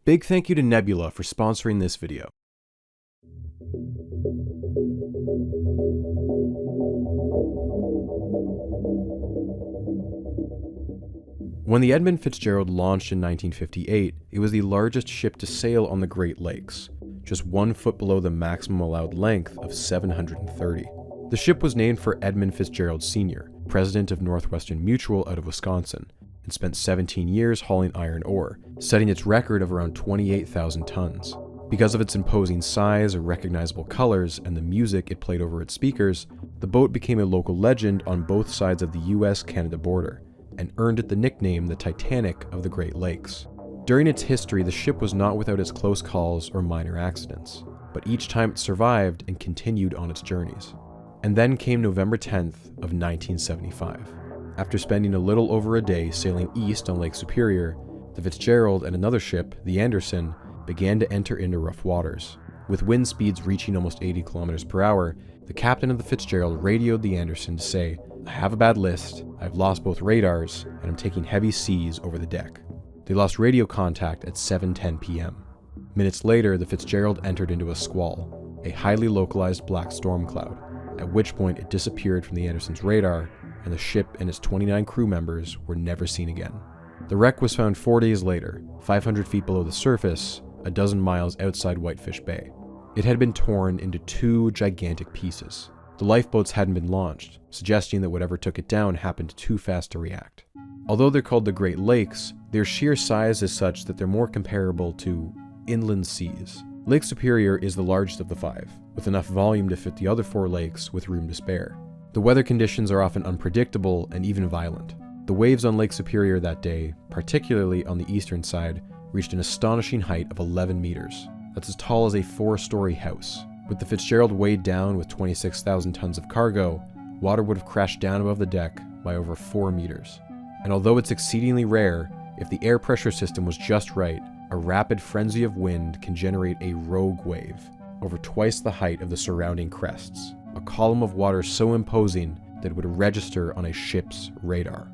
Big thank you to Nebula for sponsoring this video. When the Edmund Fitzgerald launched in 1958, it was the largest ship to sail on the Great Lakes, just 1 foot below the maximum allowed length of 730. The ship was named for Edmund Fitzgerald Sr., president of Northwestern Mutual out of Wisconsin, and spent 17 years hauling iron ore, setting its record of around 28,000 tons. Because of its imposing size, recognizable colors, and the music it played over its speakers, the boat became a local legend on both sides of the US-Canada border, and earned it the nickname the Titanic of the Great Lakes. During its history, the ship was not without its close calls or minor accidents, but each time it survived and continued on its journeys. And then came November 10th of 1975. After spending a little over a day sailing east on Lake Superior, the Fitzgerald and another ship, the Anderson, began to enter into rough waters. With wind speeds reaching almost 80 kilometers per hour, the captain of the Fitzgerald radioed the Anderson to say, "I have a bad list, I've lost both radars, and I'm taking heavy seas over the deck." They lost radio contact at 7:10 p.m. Minutes later, the Fitzgerald entered into a squall, a highly localized black storm cloud, at which point it disappeared from the Anderson's radar, and the ship and its 29 crew members were never seen again. The wreck was found 4 days later, 500 feet below the surface, a dozen miles outside Whitefish Bay. It had been torn into 2 gigantic pieces. The lifeboats hadn't been launched, suggesting that whatever took it down happened too fast to react. Although they're called the Great Lakes, their sheer size is such that they're more comparable to inland seas. Lake Superior is the largest of the 5, with enough volume to fit the other 4 lakes with room to spare. The weather conditions are often unpredictable and even violent. The waves on Lake Superior that day, particularly on the eastern side, reached an astonishing height of 11 meters. That's as tall as a 4-story house. With the Fitzgerald weighed down with 26,000 tons of cargo, water would have crashed down above the deck by over 4 meters. And although it's exceedingly rare, if the air pressure system was just right, a rapid frenzy of wind can generate a rogue wave, over twice the height of the surrounding crests, a column of water so imposing that it would register on a ship's radar.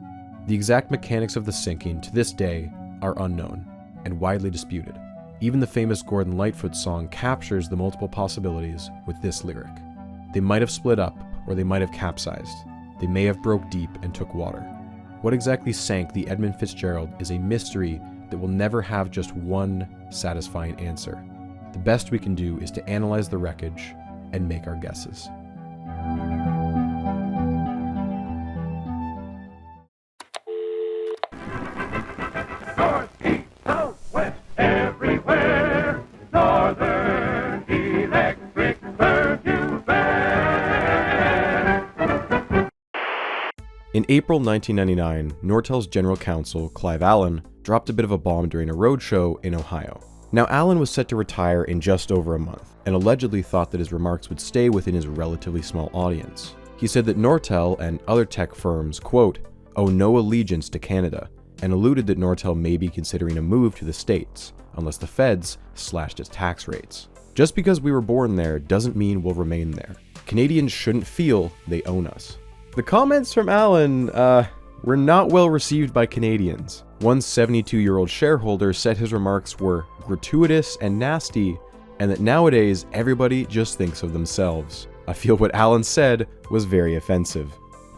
The exact mechanics of the sinking, to this day, are unknown, and widely disputed. Even the famous Gordon Lightfoot song captures the multiple possibilities with this lyric. They might have split up, or they might have capsized. They may have broke deep and took water. What exactly sank the Edmund Fitzgerald is a mystery that will never have just one satisfying answer. The best we can do is to analyze the wreckage and make our guesses. In April 1999, Nortel's general counsel, Clive Allen, dropped a bit of a bomb during a roadshow in Ohio. Now, Allen was set to retire in just over a month, and allegedly thought that his remarks would stay within his relatively small audience. He said that Nortel and other tech firms, quote, owe no allegiance to Canada, and alluded that Nortel may be considering a move to the States, unless the feds slashed its tax rates. Just because we were born there doesn't mean we'll remain there. Canadians shouldn't feel they own us. The comments from Allen, were not well received by Canadians. One 72-year-old shareholder said his remarks were gratuitous and nasty, and that nowadays everybody just thinks of themselves. I feel what Allen said was very offensive.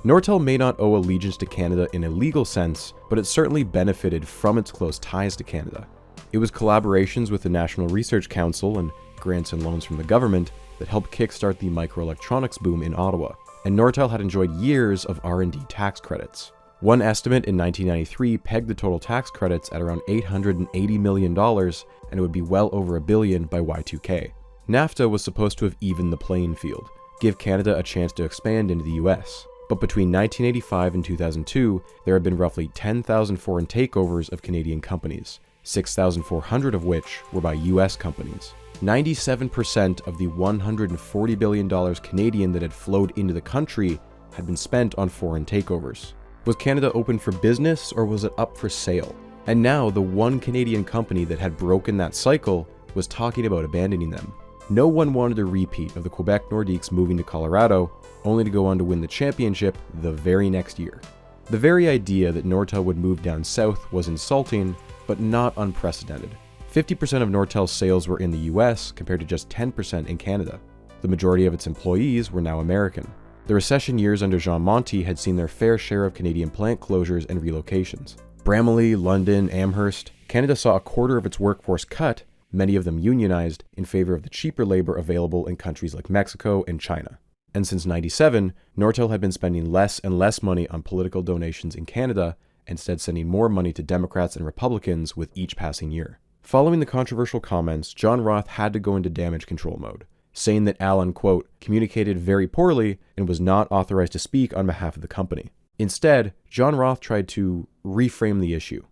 Nortel may not owe allegiance to Canada in a legal sense, but it certainly benefited from its close ties to Canada. It was collaborations with the National Research Council and grants and loans from the government that helped kickstart the microelectronics boom in Ottawa, and Nortel had enjoyed years of R&D tax credits. One estimate in 1993 pegged the total tax credits at around $880 million, and it would be well over $1 billion by Y2K. NAFTA was supposed to have evened the playing field, give Canada a chance to expand into the US. But between 1985 and 2002, there had been roughly 10,000 foreign takeovers of Canadian companies, 6,400 of which were by US companies. 97% of the $140 billion Canadian that had flowed into the country had been spent on foreign takeovers. Was Canada open for business, or was it up for sale? And now the one Canadian company that had broken that cycle was talking about abandoning them. No one wanted a repeat of the Quebec Nordiques moving to Colorado, only to go on to win the championship the very next year. The very idea that Nortel would move down south was insulting, but not unprecedented. 50% of Nortel's sales were in the US compared to just 10% in Canada. The majority of its employees were now American. The recession years under Jean Monty had seen their fair share of Canadian plant closures and relocations. Bramalea, London, Amherst, Canada saw a quarter of its workforce cut, many of them unionized, in favor of the cheaper labor available in countries like Mexico and China. And since '97, Nortel had been spending less and less money on political donations in Canada, instead sending more money to Democrats and Republicans with each passing year. Following the controversial comments, John Roth had to go into damage control mode, saying that Allen, quote, communicated very poorly and was not authorized to speak on behalf of the company. Instead, John Roth tried to reframe the issue.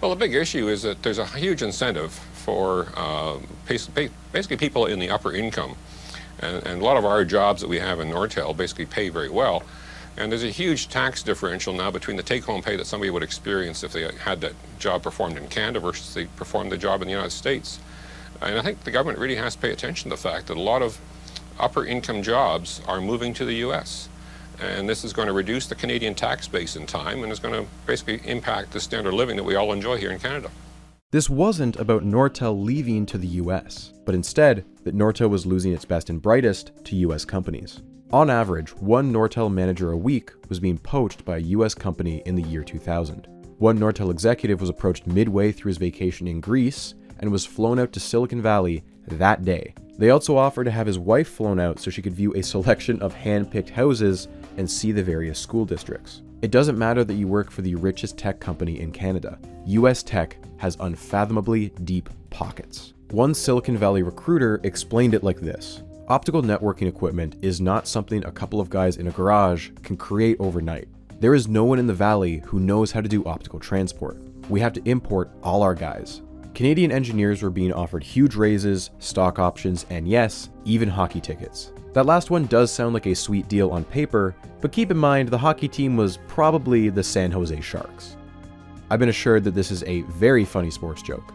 Well, the big issue is that there's a huge incentive for basically people in the upper income. And a lot of our jobs that we have in Nortel basically pay very well. And there's a huge tax differential now between the take-home pay that somebody would experience if they had that job performed in Canada versus they performed the job in the United States. And I think the government really has to pay attention to the fact that a lot of upper-income jobs are moving to the U.S. And this is going to reduce the Canadian tax base in time, and it's going to basically impact the standard of living that we all enjoy here in Canada. This wasn't about Nortel leaving to the US, but instead that Nortel was losing its best and brightest to US companies. On average, one Nortel manager a week was being poached by a US company in the year 2000. One Nortel executive was approached midway through his vacation in Greece and was flown out to Silicon Valley that day. They also offered to have his wife flown out so she could view a selection of hand-picked houses and see the various school districts. It doesn't matter that you work for the richest tech company in Canada. US tech has unfathomably deep pockets. One Silicon Valley recruiter explained it like this: optical networking equipment is not something a couple of guys in a garage can create overnight. There is no one in the valley who knows how to do optical transport. We have to import all our guys. Canadian engineers were being offered huge raises, stock options, and yes, even hockey tickets. That last one does sound like a sweet deal on paper, but keep in mind the hockey team was probably the San Jose Sharks. I've been assured that this is a very funny sports joke.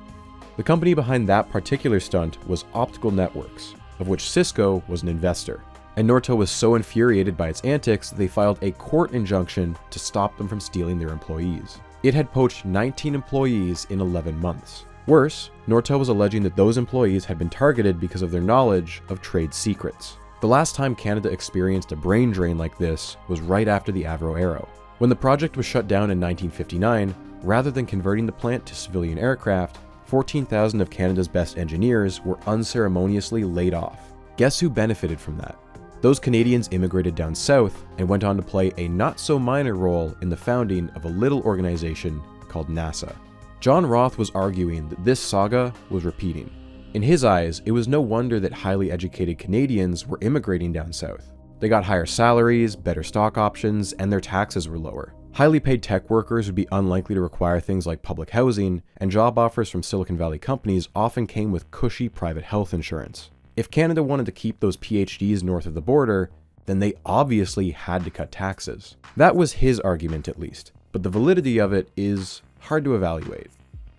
The company behind that particular stunt was Optical Networks, of which Cisco was an investor. And Nortel was so infuriated by its antics that they filed a court injunction to stop them from stealing their employees. It had poached 19 employees in 11 months. Worse, Nortel was alleging that those employees had been targeted because of their knowledge of trade secrets. The last time Canada experienced a brain drain like this was right after the Avro Arrow. When the project was shut down in 1959, rather than converting the plant to civilian aircraft, 14,000 of Canada's best engineers were unceremoniously laid off. Guess who benefited from that? Those Canadians immigrated down south and went on to play a not-so-minor role in the founding of a little organization called NASA. John Roth was arguing that this saga was repeating. In his eyes, it was no wonder that highly educated Canadians were immigrating down south. They got higher salaries, better stock options, and their taxes were lower. Highly paid tech workers would be unlikely to require things like public housing, and job offers from Silicon Valley companies often came with cushy private health insurance. If Canada wanted to keep those PhDs north of the border, then they obviously had to cut taxes. That was his argument at least, but the validity of it is hard to evaluate.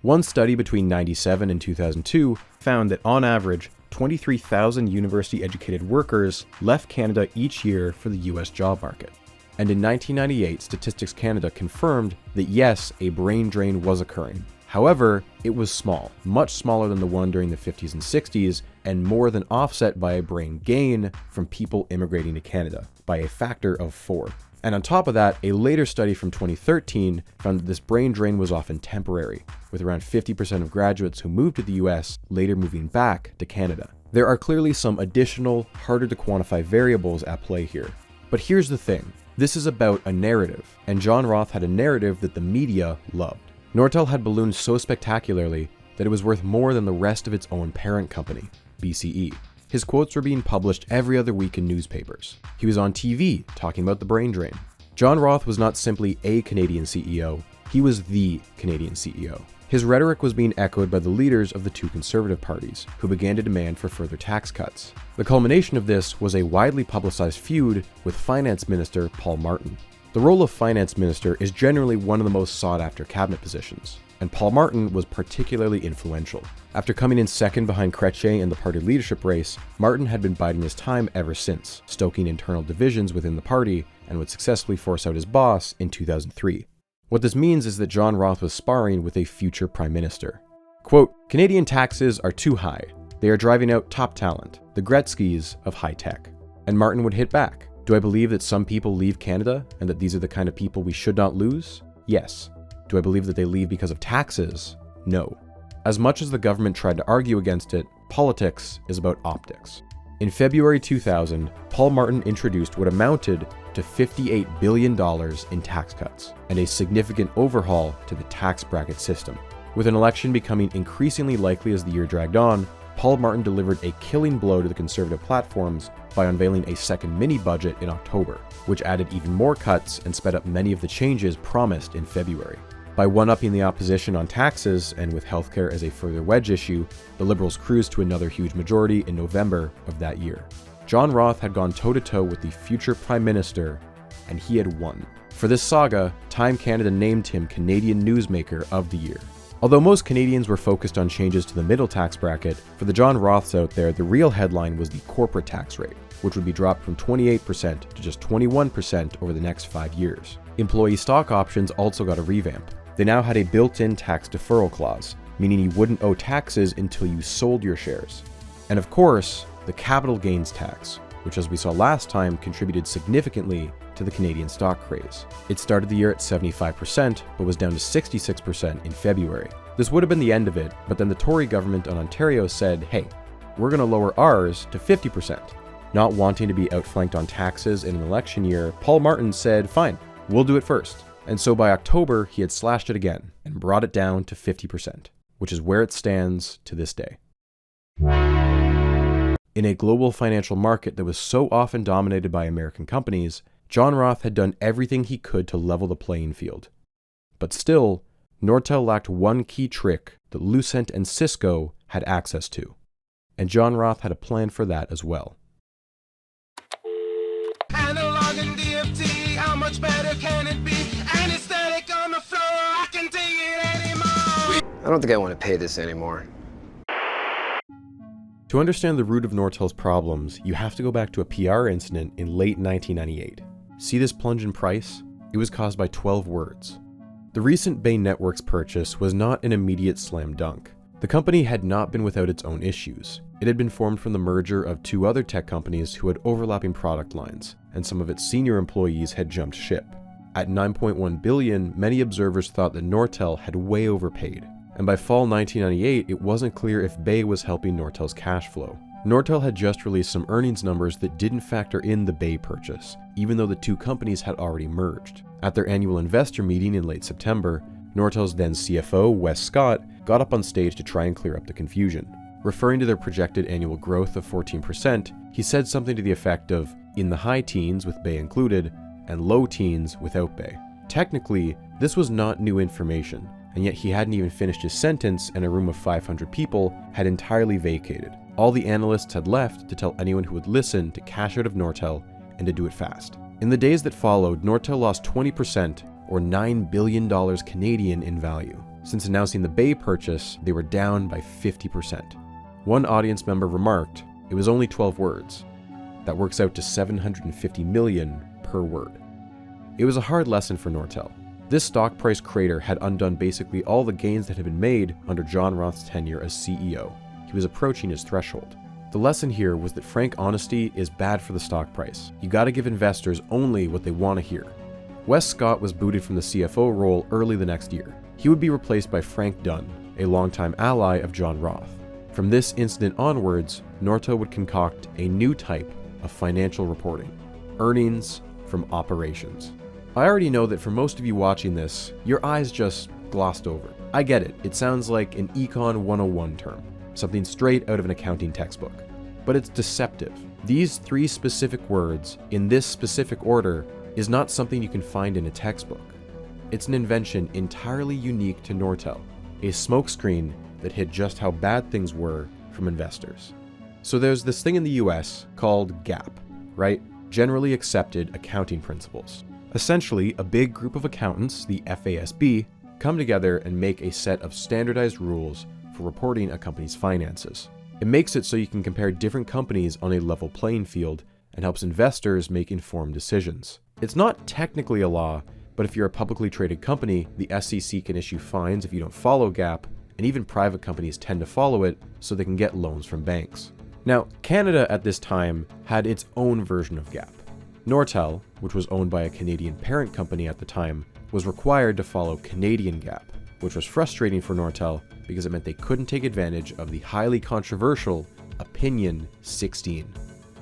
One study between 1997 and 2002 found that on average, 23,000 university-educated workers left Canada each year for the US job market. And in 1998, Statistics Canada confirmed that yes, a brain drain was occurring. However, it was small, much smaller than the one during the 50s and 60s, and more than offset by a brain gain from people immigrating to Canada, by a factor of 4. And on top of that, a later study from 2013 found that this brain drain was often temporary, with around 50% of graduates who moved to the US later moving back to Canada. There are clearly some additional, harder to quantify variables at play here. But here's the thing. This is about a narrative, and John Roth had a narrative that the media loved. Nortel had ballooned so spectacularly that it was worth more than the rest of its own parent company, BCE. His quotes were being published every other week in newspapers. He was on TV talking about the brain drain. John Roth was not simply a Canadian CEO, he was the Canadian CEO. His rhetoric was being echoed by the leaders of the two conservative parties, who began to demand for further tax cuts. The culmination of this was a widely publicized feud with Finance Minister Paul Martin. The role of Finance Minister is generally one of the most sought-after cabinet positions, and Paul Martin was particularly influential. After coming in second behind Chrétien in the party leadership race, Martin had been biding his time ever since, stoking internal divisions within the party, and would successfully force out his boss in 2003. What this means is that John Roth was sparring with a future prime minister. Quote, Canadian taxes are too high. They are driving out top talent, the Gretzkys of high tech. And Martin would hit back. Do I believe that some people leave Canada and that these are the kind of people we should not lose? Yes. Do I believe that they leave because of taxes? No. As much as the government tried to argue against it, politics is about optics. In February 2000, Paul Martin introduced what amounted to $58 billion in tax cuts and a significant overhaul to the tax bracket system. With an election becoming increasingly likely as the year dragged on, Paul Martin delivered a killing blow to the conservative platforms by unveiling a second mini-budget in October, which added even more cuts and sped up many of the changes promised in February. By one-upping the opposition on taxes and with healthcare as a further wedge issue, the Liberals cruised to another huge majority in November of that year. John Roth had gone toe-to-toe with the future Prime Minister, and he had won. For this saga, Time Canada named him Canadian Newsmaker of the Year. Although most Canadians were focused on changes to the middle tax bracket, for the John Roths out there, the real headline was the corporate tax rate, which would be dropped from 28% to just 21% over the next 5 years. Employee stock options also got a revamp. They now had a built-in tax deferral clause, meaning you wouldn't owe taxes until you sold your shares. And of course, the capital gains tax, which as we saw last time contributed significantly to the Canadian stock craze. It started the year at 75%, but was down to 66% in February. This would have been the end of it, but then the Tory government on Ontario said, hey, we're going to lower ours to 50%. Not wanting to be outflanked on taxes in an election year, Paul Martin said, fine, we'll do it first. And so by October, he had slashed it again and brought it down to 50%, which is where it stands to this day. In a global financial market that was so often dominated by American companies, John Roth had done everything he could to level the playing field. But still, Nortel lacked one key trick that Lucent and Cisco had access to. And John Roth had a plan for that as well. Analog and DFT, how much better can it be? Anesthetic on the floor, I can take it anymore. I don't think I want to pay this anymore. To understand the root of Nortel's problems, you have to go back to a PR incident in late 1998. See this plunge in price? It was caused by 12 words. The recent Bay Networks purchase was not an immediate slam dunk. The company had not been without its own issues. It had been formed from the merger of two other tech companies who had overlapping product lines, and some of its senior employees had jumped ship. At $9.1 billion, many observers thought that Nortel had way overpaid. And by fall 1998, it wasn't clear if Bay was helping Nortel's cash flow. Nortel had just released some earnings numbers that didn't factor in the Bay purchase, even though the two companies had already merged. At their annual investor meeting in late September, Nortel's then CFO, Wes Scott, got up on stage to try and clear up the confusion. Referring to their projected annual growth of 14%, he said something to the effect of, in the high teens with Bay included, and low teens without Bay. Technically, this was not new information, and yet he hadn't even finished his sentence and a room of 500 people had entirely vacated. All the analysts had left to tell anyone who would listen to cash out of Nortel and to do it fast. In the days that followed, Nortel lost 20% or $9 billion Canadian in value. Since announcing the Bay purchase, they were down by 50%. One audience member remarked, it was only 12 words. That works out to $750 million per word. It was a hard lesson for Nortel. This stock price crater had undone basically all the gains that had been made under John Roth's tenure as CEO. He was approaching his threshold. The lesson here was that frank honesty is bad for the stock price. You gotta give investors only what they want to hear. Wes Scott was booted from the CFO role early the next year. He would be replaced by Frank Dunn, a longtime ally of John Roth. From this incident onwards, Nortel would concoct a new type of financial reporting: earnings from operations. I already know that for most of you watching this, your eyes just glossed over. I get it, it sounds like an Econ 101 term, something straight out of an accounting textbook. But it's deceptive. These three specific words, in this specific order, is not something you can find in a textbook. It's an invention entirely unique to Nortel, a smokescreen that hid just how bad things were from investors. So there's this thing in the US called GAAP, right? Generally Accepted Accounting Principles. Essentially, a big group of accountants, the FASB, come together and make a set of standardized rules for reporting a company's finances. It makes it so you can compare different companies on a level playing field and helps investors make informed decisions. It's not technically a law, but if you're a publicly traded company, the SEC can issue fines if you don't follow GAAP, and even private companies tend to follow it so they can get loans from banks. Now, Canada at this time had its own version of GAAP. Nortel, which was owned by a Canadian parent company at the time, was required to follow Canadian GAAP, which was frustrating for Nortel because it meant they couldn't take advantage of the highly controversial Opinion 16,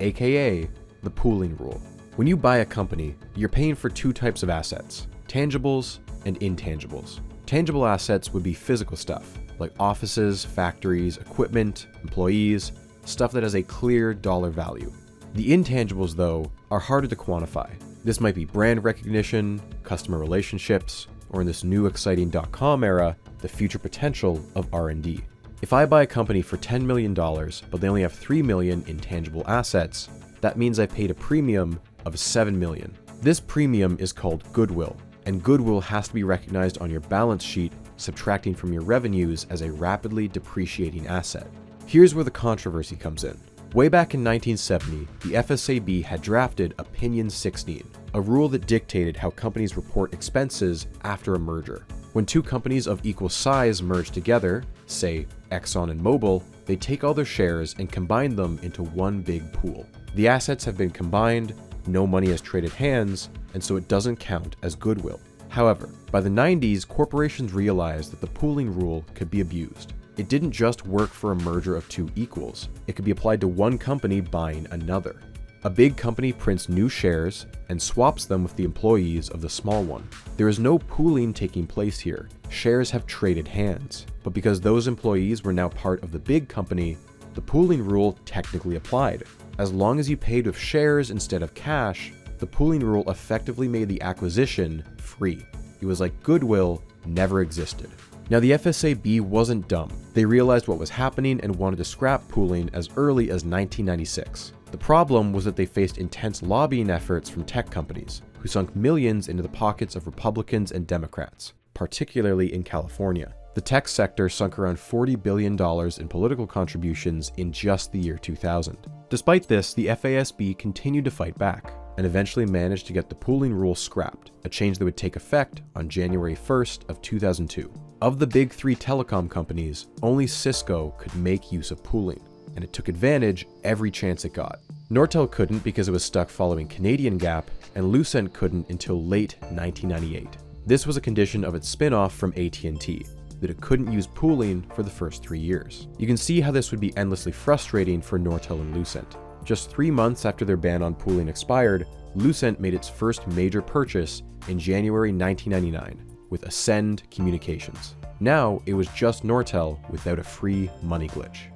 aka the pooling rule. When you buy a company, you're paying for two types of assets, tangibles and intangibles. Tangible assets would be physical stuff, like offices, factories, equipment, employees, stuff that has a clear dollar value. The intangibles, though, are harder to quantify. This might be brand recognition, customer relationships, or in this new exciting .com era, the future potential of R&D. If I buy a company for $10 million, but they only have $3 million in tangible assets, that means I paid a premium of $7 million. This premium is called goodwill, and goodwill has to be recognized on your balance sheet, subtracting from your revenues as a rapidly depreciating asset. Here's where the controversy comes in. Way back in 1970, the FSAB had drafted Opinion 16, a rule that dictated how companies report expenses after a merger. When two companies of equal size merge together, say Exxon and Mobil, they take all their shares and combine them into one big pool. The assets have been combined, no money has traded hands, and so it doesn't count as goodwill. However, by the 90s, corporations realized that the pooling rule could be abused. It didn't just work for a merger of two equals. It could be applied to one company buying another. A big company prints new shares and swaps them with the employees of the small one. There is no pooling taking place here. Shares have traded hands. But because those employees were now part of the big company, the pooling rule technically applied. As long as you paid with shares instead of cash, the pooling rule effectively made the acquisition free. It was like goodwill never existed. Now, the FSAB wasn't dumb. They realized what was happening and wanted to scrap pooling as early as 1996. The problem was that they faced intense lobbying efforts from tech companies, who sunk millions into the pockets of Republicans and Democrats, particularly in California. The tech sector sunk around $40 billion in political contributions in just the year 2000. Despite this, the FASB continued to fight back, and eventually managed to get the pooling rule scrapped, a change that would take effect on January 1st of 2002. Of the big three telecom companies, only Cisco could make use of pooling, and it took advantage every chance it got. Nortel couldn't because it was stuck following Canadian GAAP, and Lucent couldn't until late 1998. This was a condition of its spin-off from AT&T, that it couldn't use pooling for the first 3 years. You can see how this would be endlessly frustrating for Nortel and Lucent. Just 3 months after their ban on pooling expired, Lucent made its first major purchase in January 1999 with Ascend Communications. Now it was just Nortel without a free money glitch.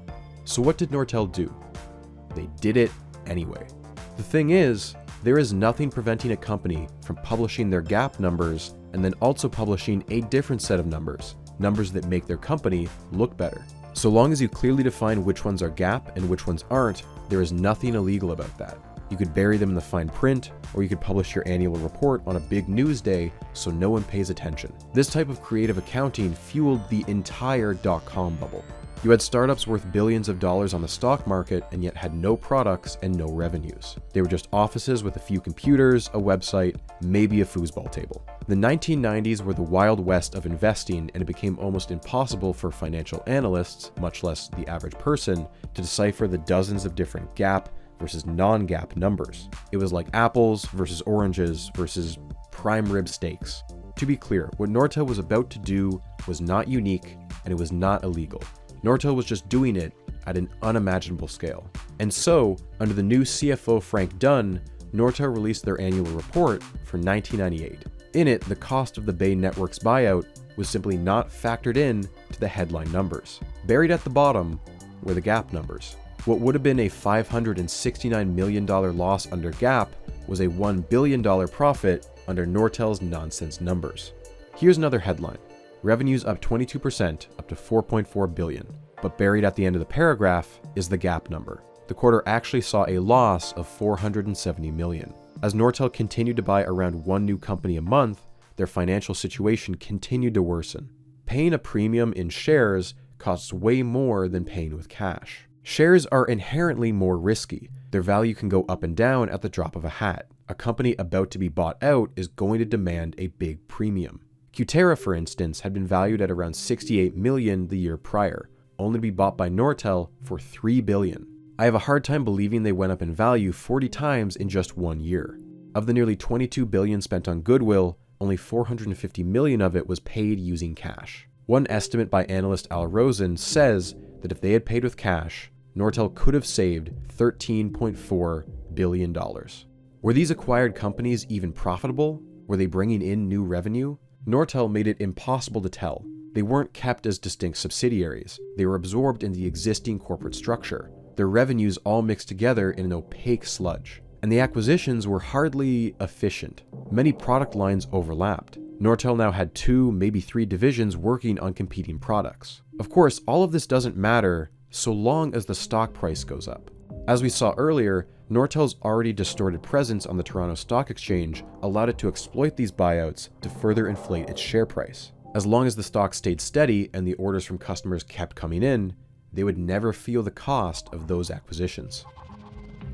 So what did Nortel do? They did it anyway. The thing is, there is nothing preventing a company from publishing their GAAP numbers and then also publishing a different set of numbers that make their company look better. So long as you clearly define which ones are GAAP and which ones aren't, there is nothing illegal about that. You could bury them in the fine print, or you could publish your annual report on a big news day so no one pays attention. This type of creative accounting fueled the entire .com bubble. You had startups worth billions of dollars on the stock market and yet had no products and no revenues. They were just offices with a few computers, a website, maybe a foosball table. The 1990s were the wild west of investing, and it became almost impossible for financial analysts, much less the average person, to decipher the dozens of different GAAP versus non-GAAP numbers. It was like apples versus oranges versus prime rib steaks. To be clear, what Nortel was about to do was not unique, and it was not illegal. Nortel was just doing it at an unimaginable scale. And so, under the new CFO Frank Dunn, Nortel released their annual report for 1998. In it, the cost of the Bay Network's buyout was simply not factored in to the headline numbers. Buried at the bottom were the GAAP numbers. What would have been a $569 million loss under GAAP was a $1 billion profit under Nortel's nonsense numbers. Here's another headline. Revenues up 22%, up to $4.4 billion. But buried at the end of the paragraph is the GAAP number. The quarter actually saw a loss of $470 million. As Nortel continued to buy around one new company a month, their financial situation continued to worsen. Paying a premium in shares costs way more than paying with cash. Shares are inherently more risky. Their value can go up and down at the drop of a hat. A company about to be bought out is going to demand a big premium. Cutera, for instance, had been valued at around $68 million the year prior, only to be bought by Nortel for $3 billion. I have a hard time believing they went up in value 40 times in just 1 year. Of the nearly $22 billion spent on goodwill, only $450 million of it was paid using cash. One estimate by analyst Al Rosen says that if they had paid with cash, Nortel could have saved $13.4 billion. Were these acquired companies even profitable? Were they bringing in new revenue? Nortel made it impossible to tell. They weren't kept as distinct subsidiaries. They were absorbed in the existing corporate structure. Their revenues all mixed together in an opaque sludge. And the acquisitions were hardly efficient. Many product lines overlapped. Nortel now had 2, maybe 3 divisions working on competing products. Of course, all of this doesn't matter so long as the stock price goes up. As we saw earlier, Nortel's already distorted presence on the Toronto Stock Exchange allowed it to exploit these buyouts to further inflate its share price. As long as the stock stayed steady and the orders from customers kept coming in, they would never feel the cost of those acquisitions.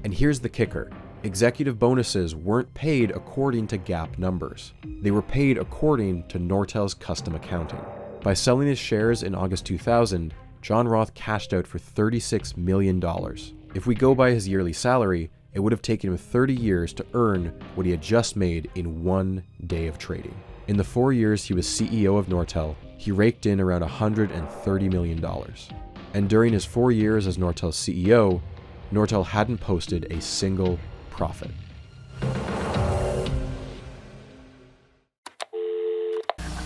And here's the kicker. Executive bonuses weren't paid according to GAAP numbers. They were paid according to Nortel's custom accounting. By selling his shares in August 2000, John Roth cashed out for $36 million. If we go by his yearly salary, it would have taken him 30 years to earn what he had just made in 1 day of trading. In the 4 years he was CEO of Nortel, he raked in around $130 million. And during his 4 years as Nortel's CEO, Nortel hadn't posted a single profit.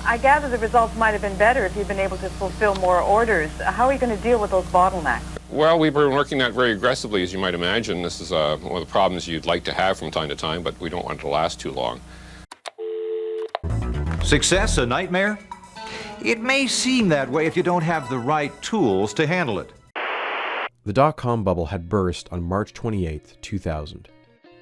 I gather the results might have been better if you'd been able to fulfill more orders. How are you going to deal with those bottlenecks? Well, we've been working that very aggressively, as you might imagine. This is one of the problems you'd like to have from time to time, but we don't want it to last too long. Success a nightmare? It may seem that way if you don't have the right tools to handle it. The dot-com bubble had burst on March 28, 2000.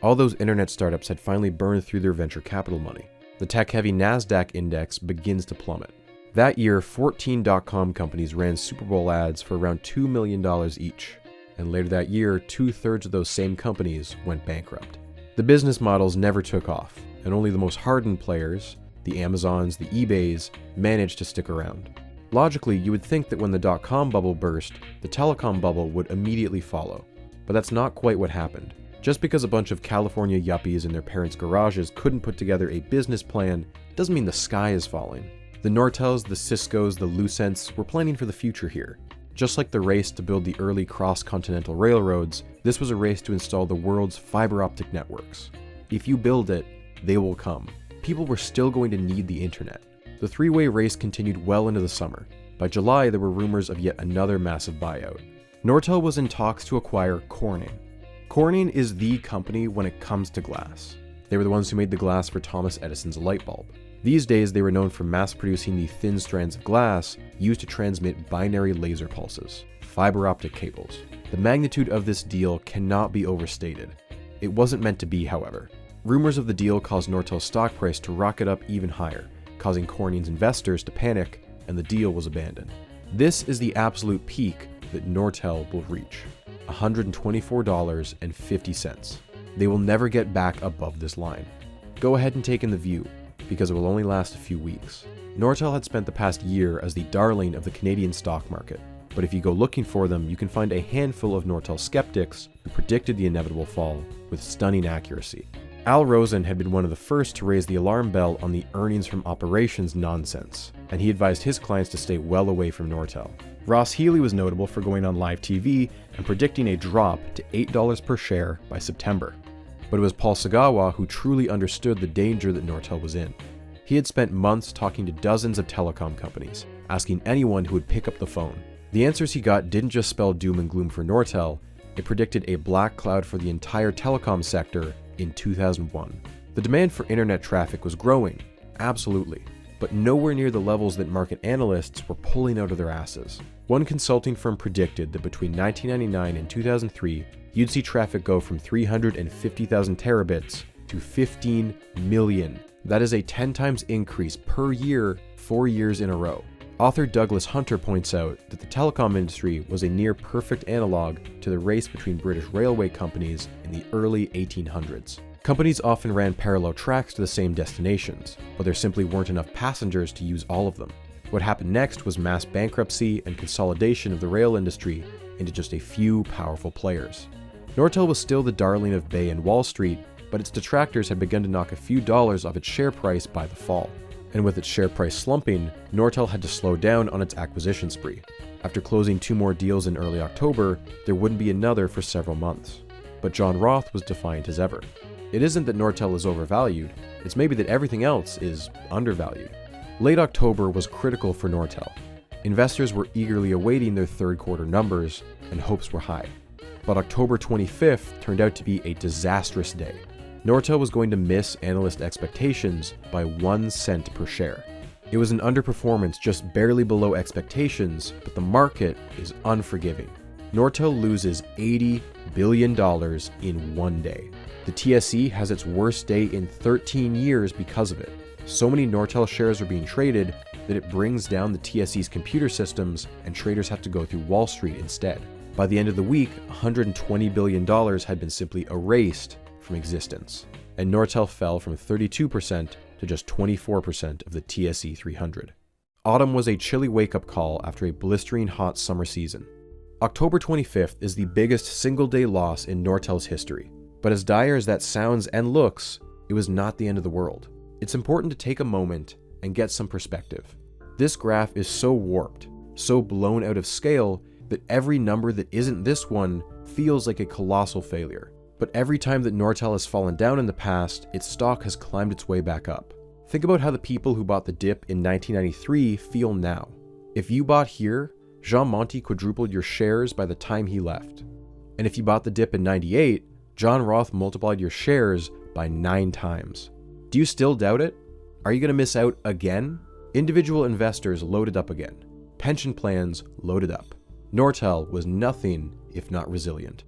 All those internet startups had finally burned through their venture capital money. The tech-heavy NASDAQ index begins to plummet. That year, 14 dot-com companies ran Super Bowl ads for around $2 million each. And later that year, 2/3 of those same companies went bankrupt. The business models never took off, and only the most hardened players, the Amazons, the eBays, managed to stick around. Logically, you would think that when the dot-com bubble burst, the telecom bubble would immediately follow. But that's not quite what happened. Just because a bunch of California yuppies in their parents' garages couldn't put together a business plan doesn't mean the sky is falling. The Nortels, the Ciscos, the Lucents were planning for the future here. Just like the race to build the early cross-continental railroads, this was a race to install the world's fiber optic networks. If you build it, they will come. People were still going to need the internet. The three-way race continued well into the summer. By July, there were rumors of yet another massive buyout. Nortel was in talks to acquire Corning. Corning is the company when it comes to glass. They were the ones who made the glass for Thomas Edison's light bulb. These days, they were known for mass-producing the thin strands of glass used to transmit binary laser pulses, fiber optic cables. The magnitude of this deal cannot be overstated. It wasn't meant to be, however. Rumors of the deal caused Nortel's stock price to rocket up even higher, causing Corning's investors to panic, and the deal was abandoned. This is the absolute peak that Nortel will reach. $124.50. They will never get back above this line. Go ahead and take in the view, because it will only last a few weeks. Nortel had spent the past year as the darling of the Canadian stock market, but if you go looking for them, you can find a handful of Nortel skeptics who predicted the inevitable fall with stunning accuracy. Al Rosen had been one of the first to raise the alarm bell on the earnings from operations nonsense, and he advised his clients to stay well away from Nortel. Ross Healey was notable for going on live TV and predicting a drop to $8 per share by September. But it was Paul Sagawa who truly understood the danger that Nortel was in. He had spent months talking to dozens of telecom companies, asking anyone who would pick up the phone. The answers he got didn't just spell doom and gloom for Nortel, it predicted a black cloud for the entire telecom sector in 2001. The demand for internet traffic was growing, absolutely, but nowhere near the levels that market analysts were pulling out of their asses. One consulting firm predicted that between 1999 and 2003, you'd see traffic go from 350,000 terabits to 15 million. That is a 10 times increase per year, 4 years in a row. Author Douglas Hunter points out that the telecom industry was a near perfect analog to the race between British railway companies in the early 1800s. Companies often ran parallel tracks to the same destinations, but there simply weren't enough passengers to use all of them. What happened next was mass bankruptcy and consolidation of the rail industry into just a few powerful players. Nortel was still the darling of Bay and Wall Street, but its detractors had begun to knock a few dollars off its share price by the fall. And with its share price slumping, Nortel had to slow down on its acquisition spree. After closing 2 more deals in early October, there wouldn't be another for several months. But John Roth was defiant as ever. It isn't that Nortel is overvalued, it's maybe that everything else is undervalued. Late October was critical for Nortel. Investors were eagerly awaiting their third quarter numbers, and hopes were high. But October 25th turned out to be a disastrous day. Nortel was going to miss analyst expectations by 1 cent per share. It was an underperformance just barely below expectations, but the market is unforgiving. Nortel loses $80 billion in 1 day. The TSE has its worst day in 13 years because of it. So many Nortel shares are being traded that it brings down the TSE's computer systems and traders have to go through Wall Street instead. By the end of the week, $120 billion had been simply erased from existence, and Nortel fell from 32% to just 24% of the TSE 300. Autumn was a chilly wake-up call after a blistering hot summer season. October 25th is the biggest single-day loss in Nortel's history. But as dire as that sounds and looks, it was not the end of the world. It's important to take a moment and get some perspective. This graph is so warped, so blown out of scale, that every number that isn't this one feels like a colossal failure. But every time that Nortel has fallen down in the past, its stock has climbed its way back up. Think about how the people who bought the dip in 1993 feel now. If you bought here, Jean Monty quadrupled your shares by the time he left. And if you bought the dip in 98, John Roth multiplied your shares by 9 times. Do you still doubt it? Are you going to miss out again? Individual investors loaded up again. Pension plans loaded up. Nortel was nothing if not resilient.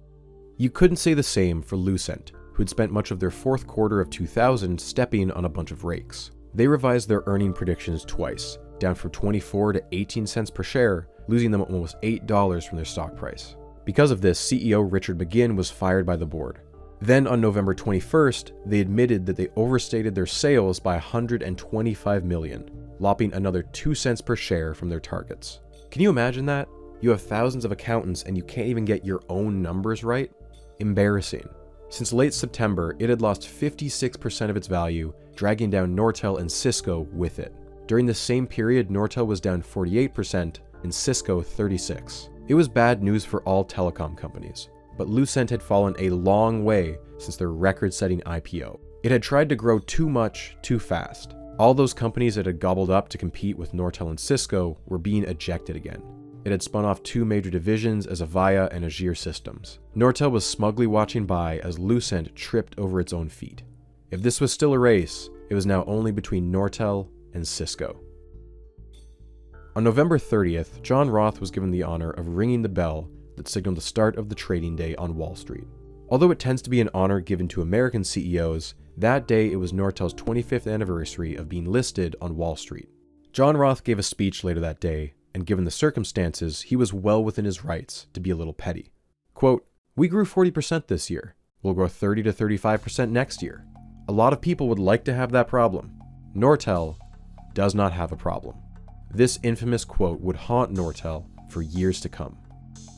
You couldn't say the same for Lucent, who had spent much of their fourth quarter of 2000 stepping on a bunch of rakes. They revised their earning predictions twice, down from 24 to 18 cents per share, losing them almost $8 from their stock price. Because of this, CEO Richard McGinn was fired by the board. Then on November 21st, they admitted that they overstated their sales by $125 million, lopping another 2 cents per share from their targets. Can you imagine that? You have thousands of accountants and you can't even get your own numbers right? Embarrassing. Since late September, it had lost 56% of its value, dragging down Nortel and Cisco with it. During the same period, Nortel was down 48% and Cisco 36%. It was bad news for all telecom companies, but Lucent had fallen a long way since their record-setting IPO. It had tried to grow too much, too fast. All those companies it had gobbled up to compete with Nortel and Cisco were being ejected again. It had spun off 2 major divisions as Avaya and Azure Systems. Nortel was smugly watching by as Lucent tripped over its own feet. If this was still a race, it was now only between Nortel and Cisco. On November 30th, John Roth was given the honor of ringing the bell that signaled the start of the trading day on Wall Street. Although it tends to be an honor given to American CEOs, that day it was Nortel's 25th anniversary of being listed on Wall Street. John Roth gave a speech later that day, and given the circumstances, he was well within his rights to be a little petty. Quote, "We grew 40% this year. We'll grow 30 to 35% next year. A lot of people would like to have that problem. Nortel does not have a problem." This infamous quote would haunt Nortel for years to come.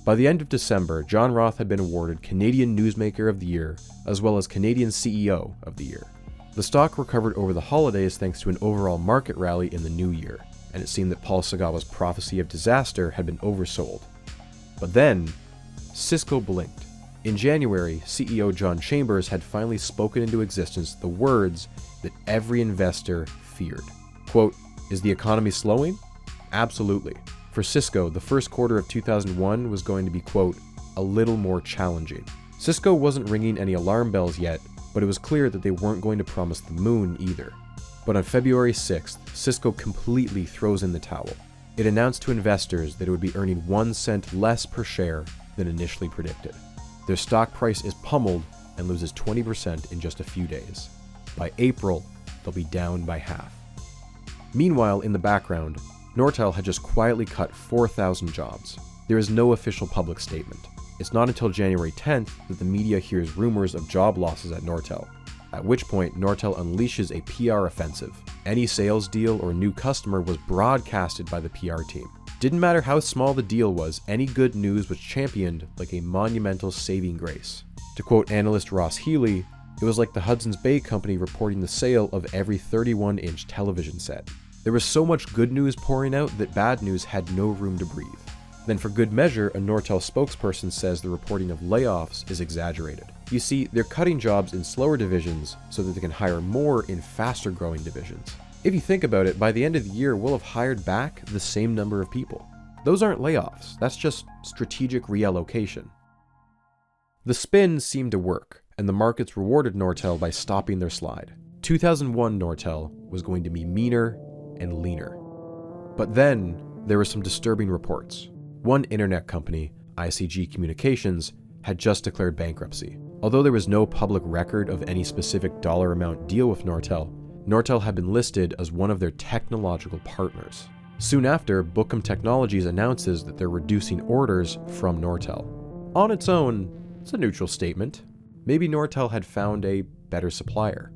By the end of December, John Roth had been awarded Canadian Newsmaker of the Year, as well as Canadian CEO of the Year. The stock recovered over the holidays thanks to an overall market rally in the new year, and it seemed that Paul Sagawa's prophecy of disaster had been oversold. But then, Cisco blinked. In January, CEO John Chambers had finally spoken into existence the words that every investor feared. Quote, "Is the economy slowing? Absolutely. For Cisco, the first quarter of 2001 was going to be, quote, a little more challenging." Cisco wasn't ringing any alarm bells yet, but it was clear that they weren't going to promise the moon either. But on February 6th, Cisco completely throws in the towel. It announced to investors that it would be earning 1 cent less per share than initially predicted. Their stock price is pummeled and loses 20% in just a few days. By April, they'll be down by half. Meanwhile, in the background, Nortel had just quietly cut 4,000 jobs. There is no official public statement. It's not until January 10th that the media hears rumors of job losses at Nortel. at which point Nortel unleashes a PR offensive. Any sales deal or new customer was broadcasted by the PR team. Didn't matter how small the deal was, any good news was championed like a monumental saving grace. To quote analyst Ross Healy, it was like the Hudson's Bay Company reporting the sale of every 31-inch television set. There was so much good news pouring out that bad news had no room to breathe. Then for good measure, a Nortel spokesperson says the reporting of layoffs is exaggerated. You see, they're cutting jobs in slower divisions so that they can hire more in faster growing divisions. If you think about it, by the end of the year, we'll have hired back the same number of people. Those aren't layoffs, that's just strategic reallocation. The spin seemed to work, and the markets rewarded Nortel by stopping their slide. 2001 Nortel was going to be meaner and leaner. But then, there were some disturbing reports. One internet company, ICG Communications, had just declared bankruptcy. Although there was no public record of any specific dollar amount deal with Nortel, Nortel had been listed as one of their technological partners. Soon after, Bookham Technologies announces that they're reducing orders from Nortel. On its own, it's a neutral statement. Maybe Nortel had found a better supplier.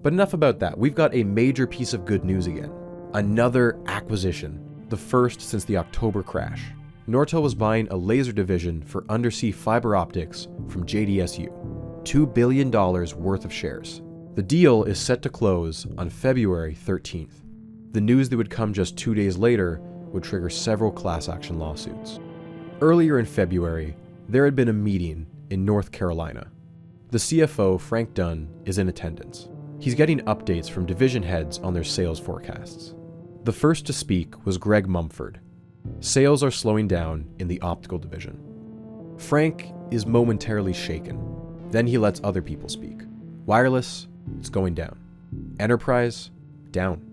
But enough about that. We've got a major piece of good news again. Another acquisition, the first since the October crash. Nortel was buying a laser division for undersea fiber optics from JDSU. $2 billion worth of shares. The deal is set to close on February 13th. The news that would come just 2 days later would trigger several class action lawsuits. Earlier in February, there had been a meeting in North Carolina. The CFO, Frank Dunn, is in attendance. He's getting updates from division heads on their sales forecasts. The first to speak was Greg Mumford. Sales are slowing down in the optical division. Frank is momentarily shaken. Then he lets other people speak. Wireless, it's going down. Enterprise, down.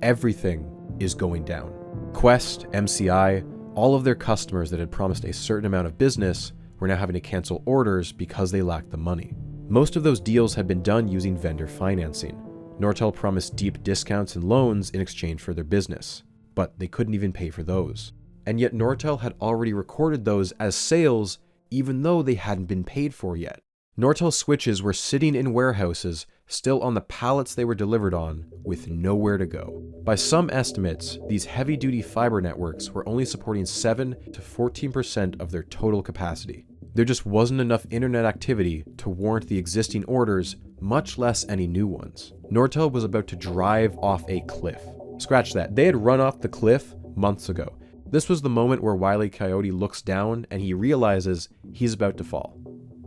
Everything is going down. Quest, MCI, all of their customers that had promised a certain amount of business were now having to cancel orders because they lacked the money. Most of those deals had been done using vendor financing. Nortel promised deep discounts and loans in exchange for their business, but they couldn't even pay for those. And yet Nortel had already recorded those as sales even though they hadn't been paid for yet. Nortel switches were sitting in warehouses, still on the pallets they were delivered on, with nowhere to go. By some estimates, these heavy-duty fiber networks were only supporting 7 to 14% of their total capacity. There just wasn't enough internet activity to warrant the existing orders, much less any new ones. Nortel was about to drive off a cliff. Scratch that, they had run off the cliff months ago. This was the moment where Wile E. Coyote looks down and he realizes he's about to fall.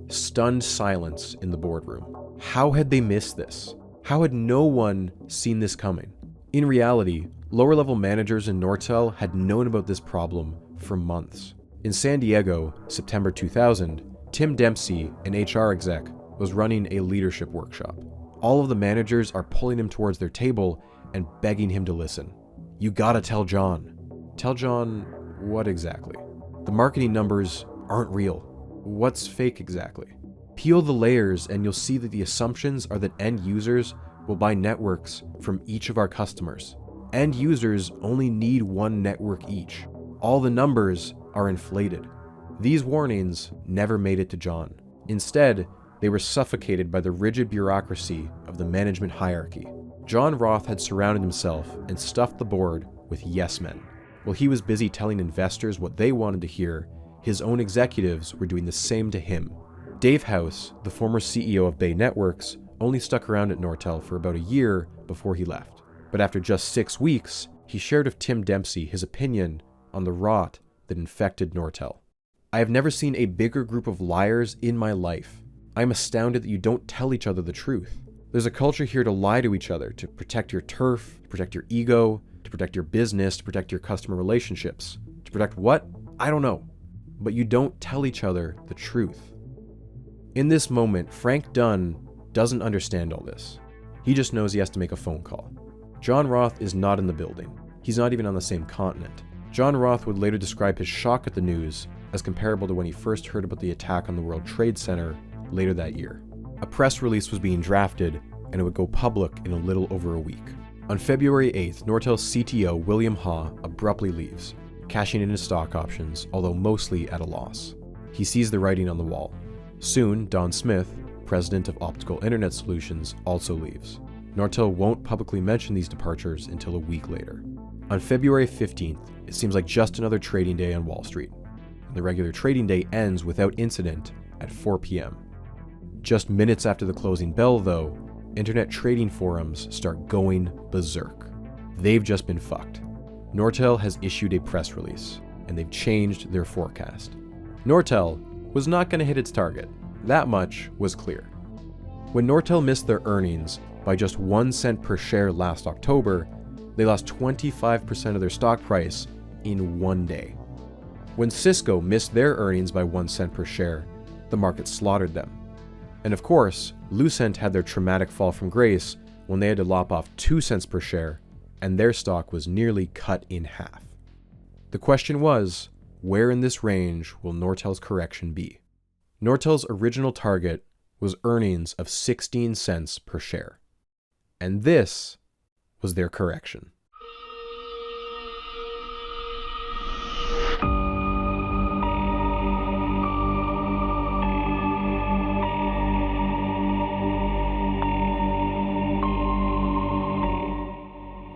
Stunned silence in the boardroom. How had they missed this? How had no one seen this coming? In reality, lower-level managers in Nortel had known about this problem for months. In San Diego, September 2000, Tim Dempsey, an HR exec, was running a leadership workshop. All of the managers are pulling him towards their table and begging him to listen. You gotta tell John. Tell John what exactly? The marketing numbers aren't real. What's fake exactly? Peel the layers and you'll see that the assumptions are that end users will buy networks from each of our customers. End users only need one network each. All the numbers are inflated. These warnings never made it to John. Instead, they were suffocated by the rigid bureaucracy of the management hierarchy. John Roth had surrounded himself and stuffed the board with yes men. While he was busy telling investors what they wanted to hear, his own executives were doing the same to him. Dave House, the former CEO of Bay Networks, only stuck around at Nortel for about a year before he left. But after just 6 weeks, he shared with Tim Dempsey his opinion on the rot that infected Nortel. I have never seen a bigger group of liars in my life. I am astounded that you don't tell each other the truth. There's a culture here to lie to each other, to protect your turf, to protect your ego, to protect your business, to protect your customer relationships. To protect what? I don't know. But you don't tell each other the truth. In this moment, Frank Dunn doesn't understand all this. He just knows he has to make a phone call. John Roth is not in the building. He's not even on the same continent. John Roth would later describe his shock at the news as comparable to when he first heard about the attack on the World Trade Center later that year. A press release was being drafted, and it would go public in a little over a week. On February 8th, Nortel's CTO William Ha abruptly leaves, cashing in his stock options, although mostly at a loss. He sees the writing on the wall. Soon, Don Smith, president of Optical Internet Solutions, also leaves. Nortel won't publicly mention these departures until a week later. On February 15th, it seems like just another trading day on Wall Street. The regular trading day ends without incident at 4 p.m. Just minutes after the closing bell, though, internet trading forums start going berserk. They've just been fucked. Nortel has issued a press release, and they've changed their forecast. Nortel was not going to hit its target. That much was clear. When Nortel missed their earnings by just 1 cent per share last October, they lost 25% of their stock price in one day. When Cisco missed their earnings by 1 cent per share, the market slaughtered them. And of course, Lucent had their traumatic fall from grace when they had to lop off 2 cents per share, and their stock was nearly cut in half. The question was, where in this range will Nortel's correction be? Nortel's original target was earnings of 16 cents per share. And this was their correction.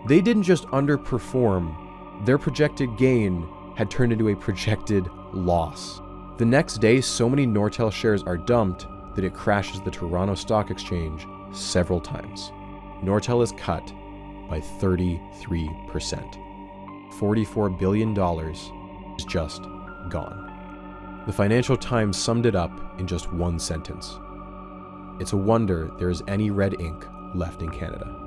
They didn't just underperform, their projected gain had turned into a projected loss. The next day, so many Nortel shares are dumped that it crashes the Toronto Stock Exchange several times. Nortel is cut by 33%. $44 billion is just gone. The Financial Times summed it up in just one sentence. It's a wonder there is any red ink left in Canada.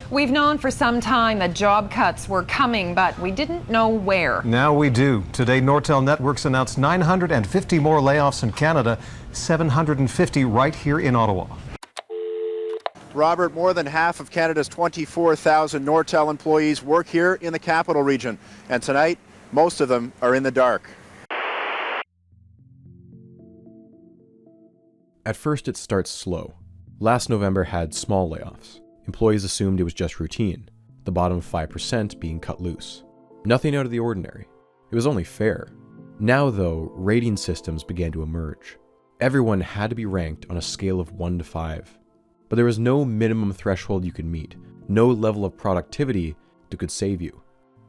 We've known for some time that job cuts were coming, but we didn't know where. Now we do. Today, Nortel Networks announced 950 more layoffs in Canada, 750 right here in Ottawa. Robert, more than half of Canada's 24,000 Nortel employees work here in the capital region. And tonight, most of them are in the dark. At first, it starts slow. Last November had small layoffs. Employees assumed it was just routine, the bottom 5% being cut loose. Nothing out of the ordinary. It was only fair. Now, though, rating systems began to emerge. Everyone had to be ranked on a scale of 1 to 5. But there was no minimum threshold you could meet, no level of productivity that could save you.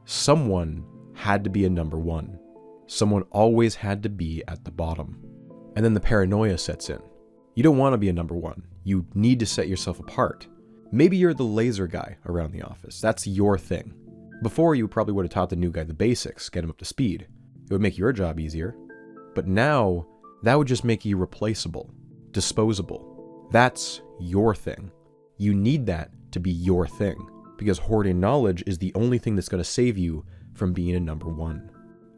Someone had to be a number 1. Someone always had to be at the bottom. And then the paranoia sets in. You don't want to be a number 1. You need to set yourself apart. Maybe you're the laser guy around the office. That's your thing. Before, you probably would have taught the new guy the basics, get him up to speed. It would make your job easier. But now, that would just make you replaceable, disposable. That's your thing. You need that to be your thing, because hoarding knowledge is the only thing that's going to save you from being a number 1.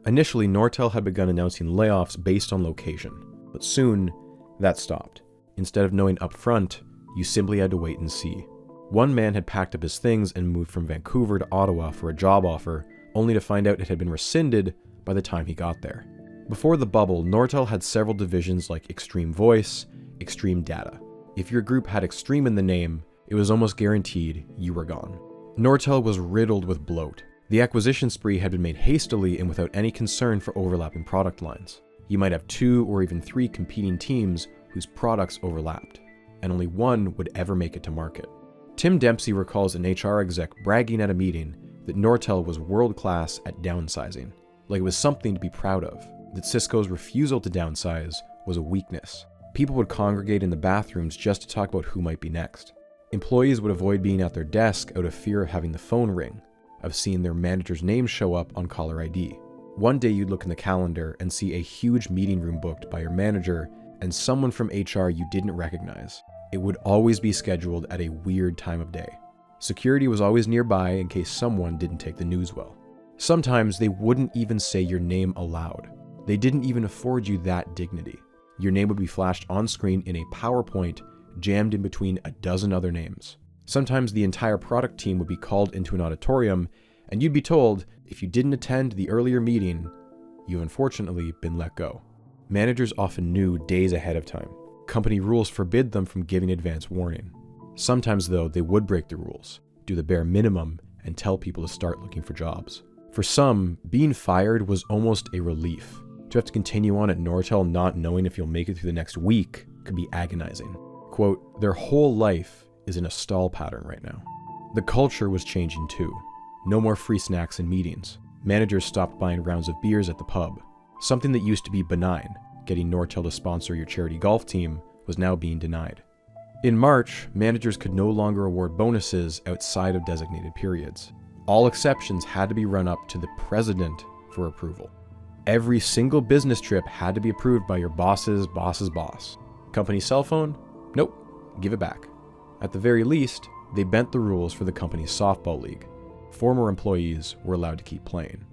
Initially, Nortel had begun announcing layoffs based on location, but soon, that stopped. Instead of knowing upfront, you simply had to wait and see. One man had packed up his things and moved from Vancouver to Ottawa for a job offer, only to find out it had been rescinded by the time he got there. Before the bubble, Nortel had several divisions like Extreme Voice, Extreme Data. If your group had Extreme in the name, it was almost guaranteed you were gone. Nortel was riddled with bloat. The acquisition spree had been made hastily and without any concern for overlapping product lines. You might have 2 or even 3 competing teams whose products overlapped, and only one would ever make it to market. Tim Dempsey recalls an HR exec bragging at a meeting that Nortel was world-class at downsizing, like it was something to be proud of, that Cisco's refusal to downsize was a weakness. People would congregate in the bathrooms just to talk about who might be next. Employees would avoid being at their desk out of fear of having the phone ring, of seeing their manager's name show up on caller ID. One day you'd look in the calendar and see a huge meeting room booked by your manager and someone from HR you didn't recognize. It would always be scheduled at a weird time of day. Security was always nearby in case someone didn't take the news well. Sometimes they wouldn't even say your name aloud. They didn't even afford you that dignity. Your name would be flashed on screen in a PowerPoint jammed in between a dozen other names. Sometimes the entire product team would be called into an auditorium, and you'd be told, if you didn't attend the earlier meeting, you've unfortunately been let go. Managers often knew days ahead of time. Company rules forbid them from giving advance warning. Sometimes, though, they would break the rules, do the bare minimum, and tell people to start looking for jobs. For some, being fired was almost a relief. To have to continue on at Nortel not knowing if you'll make it through the next week could be agonizing. Quote, their whole life is in a stall pattern right now. The culture was changing too. No more free snacks and meetings. Managers stopped buying rounds of beers at the pub. Something that used to be benign, getting Nortel to sponsor your charity golf team, was now being denied. In March, managers could no longer award bonuses outside of designated periods. All exceptions had to be run up to the president for approval. Every single business trip had to be approved by your boss's boss's boss. Company cell phone? Nope, give it back. At the very least, they bent the rules for the company's softball league. Former employees were allowed to keep playing.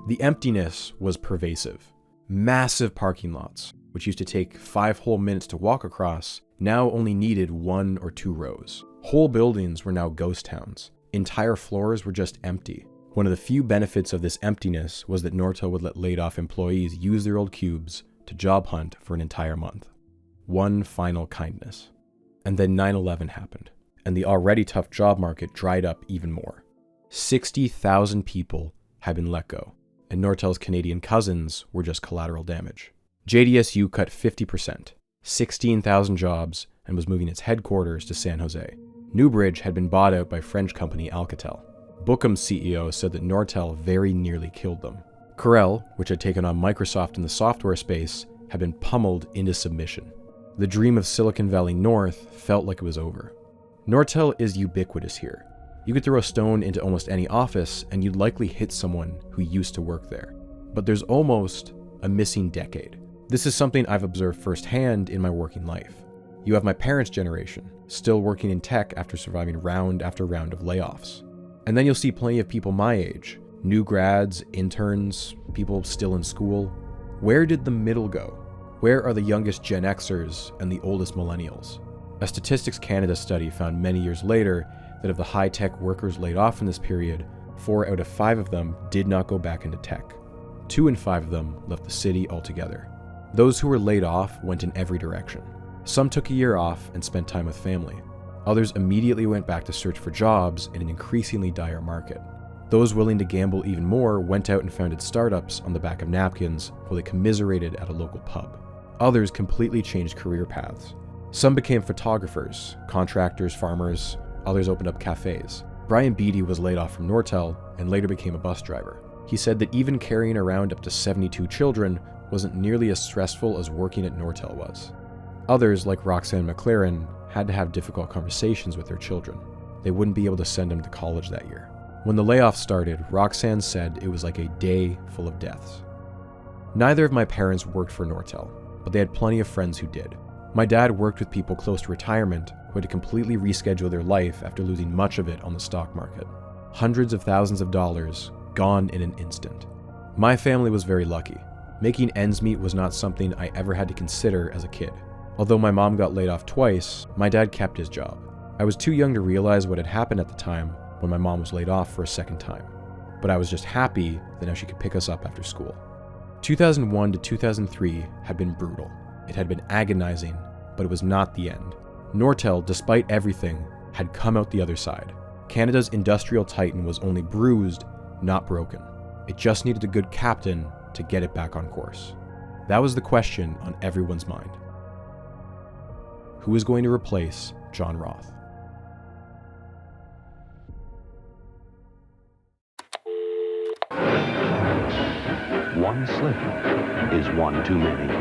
The emptiness was pervasive. Massive parking lots, which used to take 5 whole minutes to walk across, now only needed 1 or 2 rows. Whole buildings were now ghost towns. Entire floors were just empty. One of the few benefits of this emptiness was that Nortel would let laid-off employees use their old cubes to job hunt for an entire month. One final kindness. And then 9/11 happened, and the already tough job market dried up even more. 60,000 people had been let go, and Nortel's Canadian cousins were just collateral damage. JDSU cut 50%, 16,000 jobs, and was moving its headquarters to San Jose. Newbridge had been bought out by French company Alcatel. Bookham's CEO said that Nortel very nearly killed them. Corel, which had taken on Microsoft in the software space, had been pummeled into submission. The dream of Silicon Valley North felt like it was over. Nortel is ubiquitous here. You could throw a stone into almost any office and you'd likely hit someone who used to work there. But there's almost a missing decade. This is something I've observed firsthand in my working life. You have my parents' generation, still working in tech after surviving round after round of layoffs. And then you'll see plenty of people my age, new grads, interns, people still in school. Where did the middle go? Where are the youngest Gen Xers and the oldest millennials? A Statistics Canada study found many years later that of the high-tech workers laid off in this period, 4 out of 5 of them did not go back into tech. 2 in 5 of them left the city altogether. Those who were laid off went in every direction. Some took a year off and spent time with family. Others immediately went back to search for jobs in an increasingly dire market. Those willing to gamble even more went out and founded startups on the back of napkins while they commiserated at a local pub. Others completely changed career paths. Some became photographers, contractors, farmers. Others opened up cafes. Brian Beattie was laid off from Nortel and later became a bus driver. He said that even carrying around up to 72 children wasn't nearly as stressful as working at Nortel was. Others, like Roxanne McLaren, had to have difficult conversations with their children. They wouldn't be able to send them to college that year. When the layoff started, Roxanne said it was like a day full of deaths. Neither of my parents worked for Nortel, but they had plenty of friends who did. My dad worked with people close to retirement who had to completely reschedule their life after losing much of it on the stock market. Hundreds of thousands of dollars gone in an instant. My family was very lucky. Making ends meet was not something I ever had to consider as a kid. Although my mom got laid off twice, my dad kept his job. I was too young to realize what had happened at the time when my mom was laid off for a second time. But I was just happy that now she could pick us up after school. 2001 to 2003 had been brutal. It had been agonizing, but it was not the end. Nortel, despite everything, had come out the other side. Canada's industrial titan was only bruised, not broken. It just needed a good captain to get it back on course. That was the question on everyone's mind. Who was going to replace John Roth? One slip is one too many.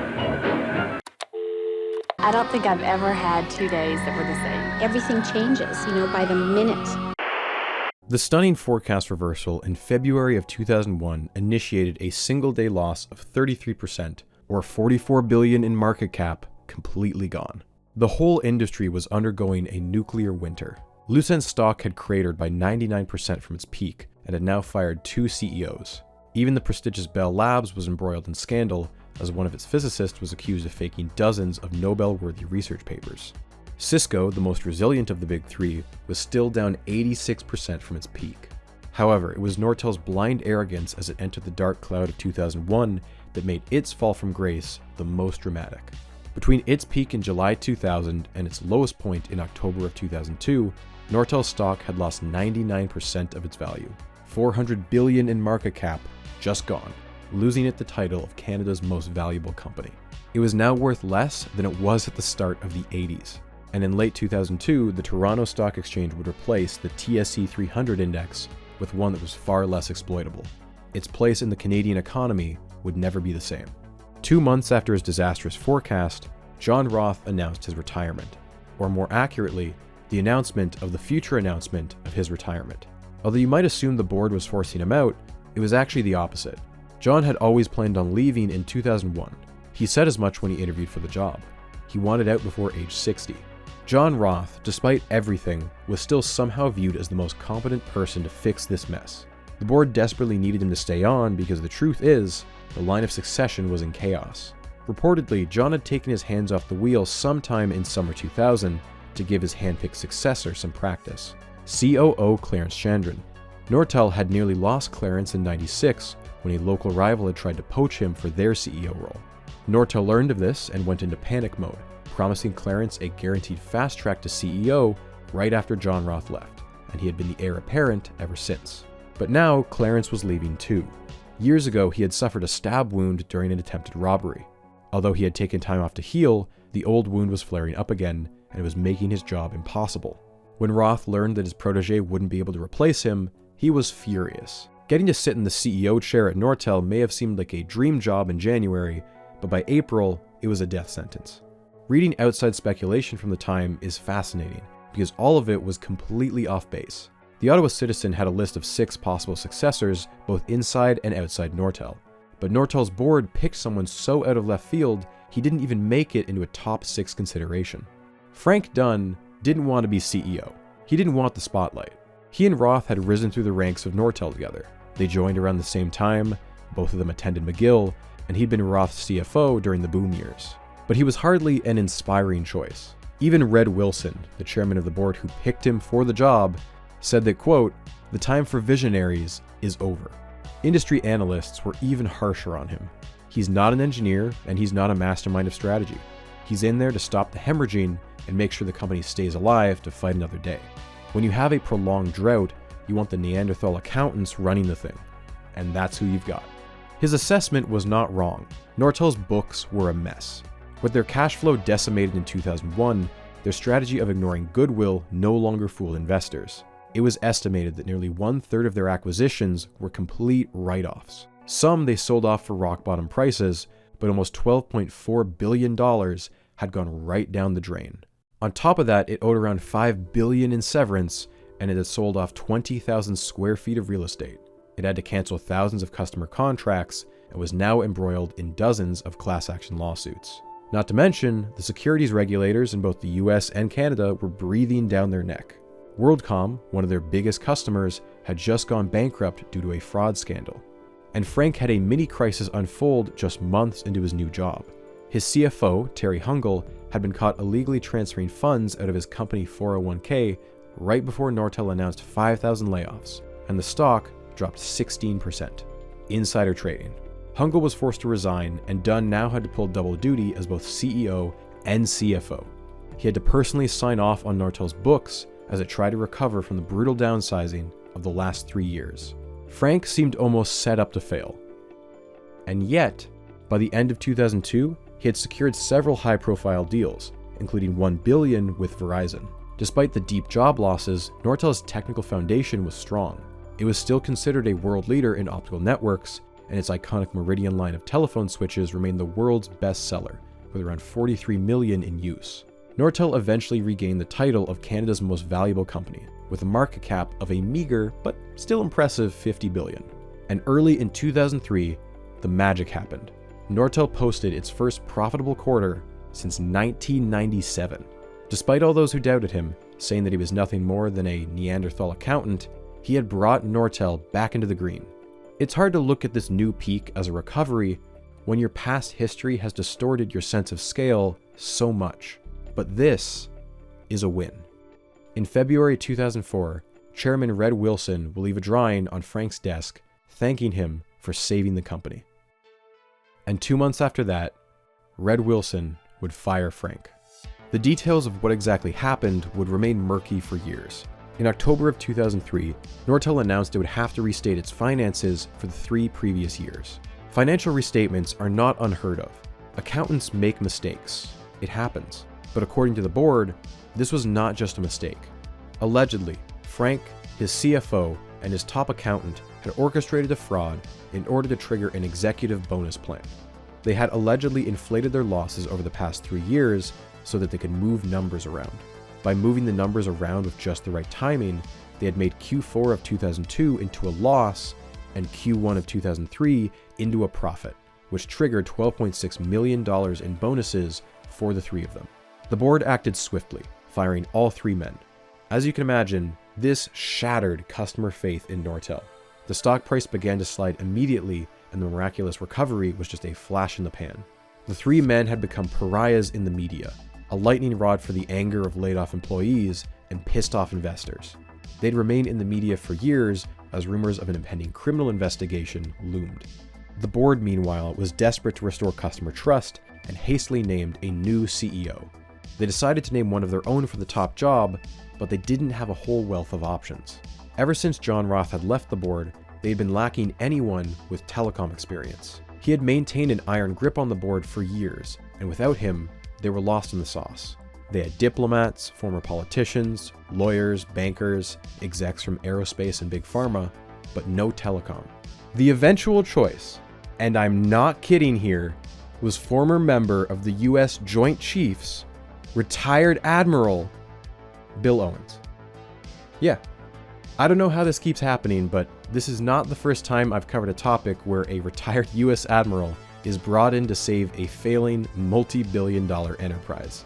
I don't think I've ever had 2 days that were the same. Everything changes, by the minute. The stunning forecast reversal in February of 2001 initiated a single-day loss of 33%, or $44 billion in market cap, completely gone. The whole industry was undergoing a nuclear winter. Lucent's stock had cratered by 99% from its peak and had now fired 2 CEOs. Even the prestigious Bell Labs was embroiled in scandal, as one of its physicists was accused of faking dozens of Nobel-worthy research papers. Cisco, the most resilient of the big 3, was still down 86% from its peak. However, it was Nortel's blind arrogance as it entered the dark cloud of 2001 that made its fall from grace the most dramatic. Between its peak in July 2000 and its lowest point in October of 2002, Nortel stock had lost 99% of its value. $400 billion in market cap, just gone, losing it the title of Canada's most valuable company. It was now worth less than it was at the start of the 80s. And in late 2002, the Toronto Stock Exchange would replace the TSE 300 index with one that was far less exploitable. Its place in the Canadian economy would never be the same. 2 months after his disastrous forecast, John Roth announced his retirement, or more accurately, the announcement of the future announcement of his retirement. Although you might assume the board was forcing him out, it was actually the opposite. John had always planned on leaving in 2001. He said as much when he interviewed for the job. He wanted out before age 60. John Roth, despite everything, was still somehow viewed as the most competent person to fix this mess. The board desperately needed him to stay on because the truth is, the line of succession was in chaos. Reportedly, John had taken his hands off the wheel sometime in summer 2000 to give his handpicked successor some practice. COO Clarence Chandran. Nortel had nearly lost Clarence in '96 when a local rival had tried to poach him for their CEO role. Nortel learned of this and went into panic mode, promising Clarence a guaranteed fast track to CEO right after John Roth left, and he had been the heir apparent ever since. But now Clarence was leaving too. Years ago, he had suffered a stab wound during an attempted robbery. Although he had taken time off to heal, the old wound was flaring up again, and it was making his job impossible. When Roth learned that his protege wouldn't be able to replace him, he was furious. Getting to sit in the CEO chair at Nortel may have seemed like a dream job in January, but by April, it was a death sentence. Reading outside speculation from the time is fascinating, because all of it was completely off base. The Ottawa Citizen had a list of 6 possible successors, both inside and outside Nortel. But Nortel's board picked someone so out of left field, he didn't even make it into a top 6 consideration. Frank Dunn didn't want to be CEO. He didn't want the spotlight. He and Roth had risen through the ranks of Nortel together. They joined around the same time, both of them attended McGill, and he'd been Roth's CFO during the boom years. But he was hardly an inspiring choice. Even Red Wilson, the chairman of the board who picked him for the job, said that, quote, "The time for visionaries is over." Industry analysts were even harsher on him. He's not an engineer, and he's not a mastermind of strategy. He's in there to stop the hemorrhaging and make sure the company stays alive to fight another day. When you have a prolonged drought, you want the Neanderthal accountants running the thing. And that's who you've got. His assessment was not wrong. Nortel's books were a mess. With their cash flow decimated in 2001, their strategy of ignoring goodwill no longer fooled investors. It was estimated that nearly 1/3 of their acquisitions were complete write-offs. Some they sold off for rock-bottom prices, but almost $12.4 billion had gone right down the drain. On top of that, it owed around $5 billion in severance, and it had sold off 20,000 square feet of real estate. It had to cancel thousands of customer contracts and was now embroiled in dozens of class action lawsuits. Not to mention, the securities regulators in both the US and Canada were breathing down their neck. WorldCom, one of their biggest customers, had just gone bankrupt due to a fraud scandal. And Frank had a mini crisis unfold just months into his new job. His CFO, Terry Hungle, had been caught illegally transferring funds out of his company 401k right before Nortel announced 5,000 layoffs, and the stock dropped 16%. Insider trading. Hungle was forced to resign, and Dunn now had to pull double duty as both CEO and CFO. He had to personally sign off on Nortel's books as it tried to recover from the brutal downsizing of the last 3 years. Frank seemed almost set up to fail. And yet, by the end of 2002, he had secured several high-profile deals, including $1 billion with Verizon. Despite the deep job losses, Nortel's technical foundation was strong. It was still considered a world leader in optical networks, and its iconic Meridian line of telephone switches remained the world's best seller, with around 43 million in use. Nortel eventually regained the title of Canada's most valuable company, with a market cap of a meager, but still impressive $50 billion. And early in 2003, the magic happened. Nortel posted its first profitable quarter since 1997. Despite all those who doubted him, saying that he was nothing more than a Neanderthal accountant, he had brought Nortel back into the green. It's hard to look at this new peak as a recovery when your past history has distorted your sense of scale so much. But this is a win. In February 2004, Chairman Red Wilson will leave a drawing on Frank's desk thanking him for saving the company. And 2 months after that, Red Wilson would fire Frank. The details of what exactly happened would remain murky for years. In October of 2003, Nortel announced it would have to restate its finances for the 3 previous years. Financial restatements are not unheard of. Accountants make mistakes. It happens. But according to the board, this was not just a mistake. Allegedly, Frank, his CFO, and his top accountant had orchestrated a fraud in order to trigger an executive bonus plan. They had allegedly inflated their losses over the past 3 years so that they could move numbers around. By moving the numbers around with just the right timing, they had made Q4 of 2002 into a loss and Q1 of 2003 into a profit, which triggered $12.6 million in bonuses for the 3 of them. The board acted swiftly, firing all 3 men. As you can imagine, this shattered customer faith in Nortel. The stock price began to slide immediately, and the miraculous recovery was just a flash in the pan. The 3 men had become pariahs in the media, a lightning rod for the anger of laid-off employees and pissed-off investors. They'd remain in the media for years as rumors of an impending criminal investigation loomed. The board, meanwhile, was desperate to restore customer trust and hastily named a new CEO. They decided to name one of their own for the top job, but they didn't have a whole wealth of options. Ever since John Roth had left the board, they had been lacking anyone with telecom experience. He had maintained an iron grip on the board for years, and without him, they were lost in the sauce. They had diplomats, former politicians, lawyers, bankers, execs from aerospace and big pharma, but no telecom. The eventual choice, and I'm not kidding here, was former member of the US Joint Chiefs, retired Admiral Bill Owens. Yeah, I don't know how this keeps happening, but this is not the first time I've covered a topic where a retired US Admiral is brought in to save a failing multi-billion-dollar enterprise.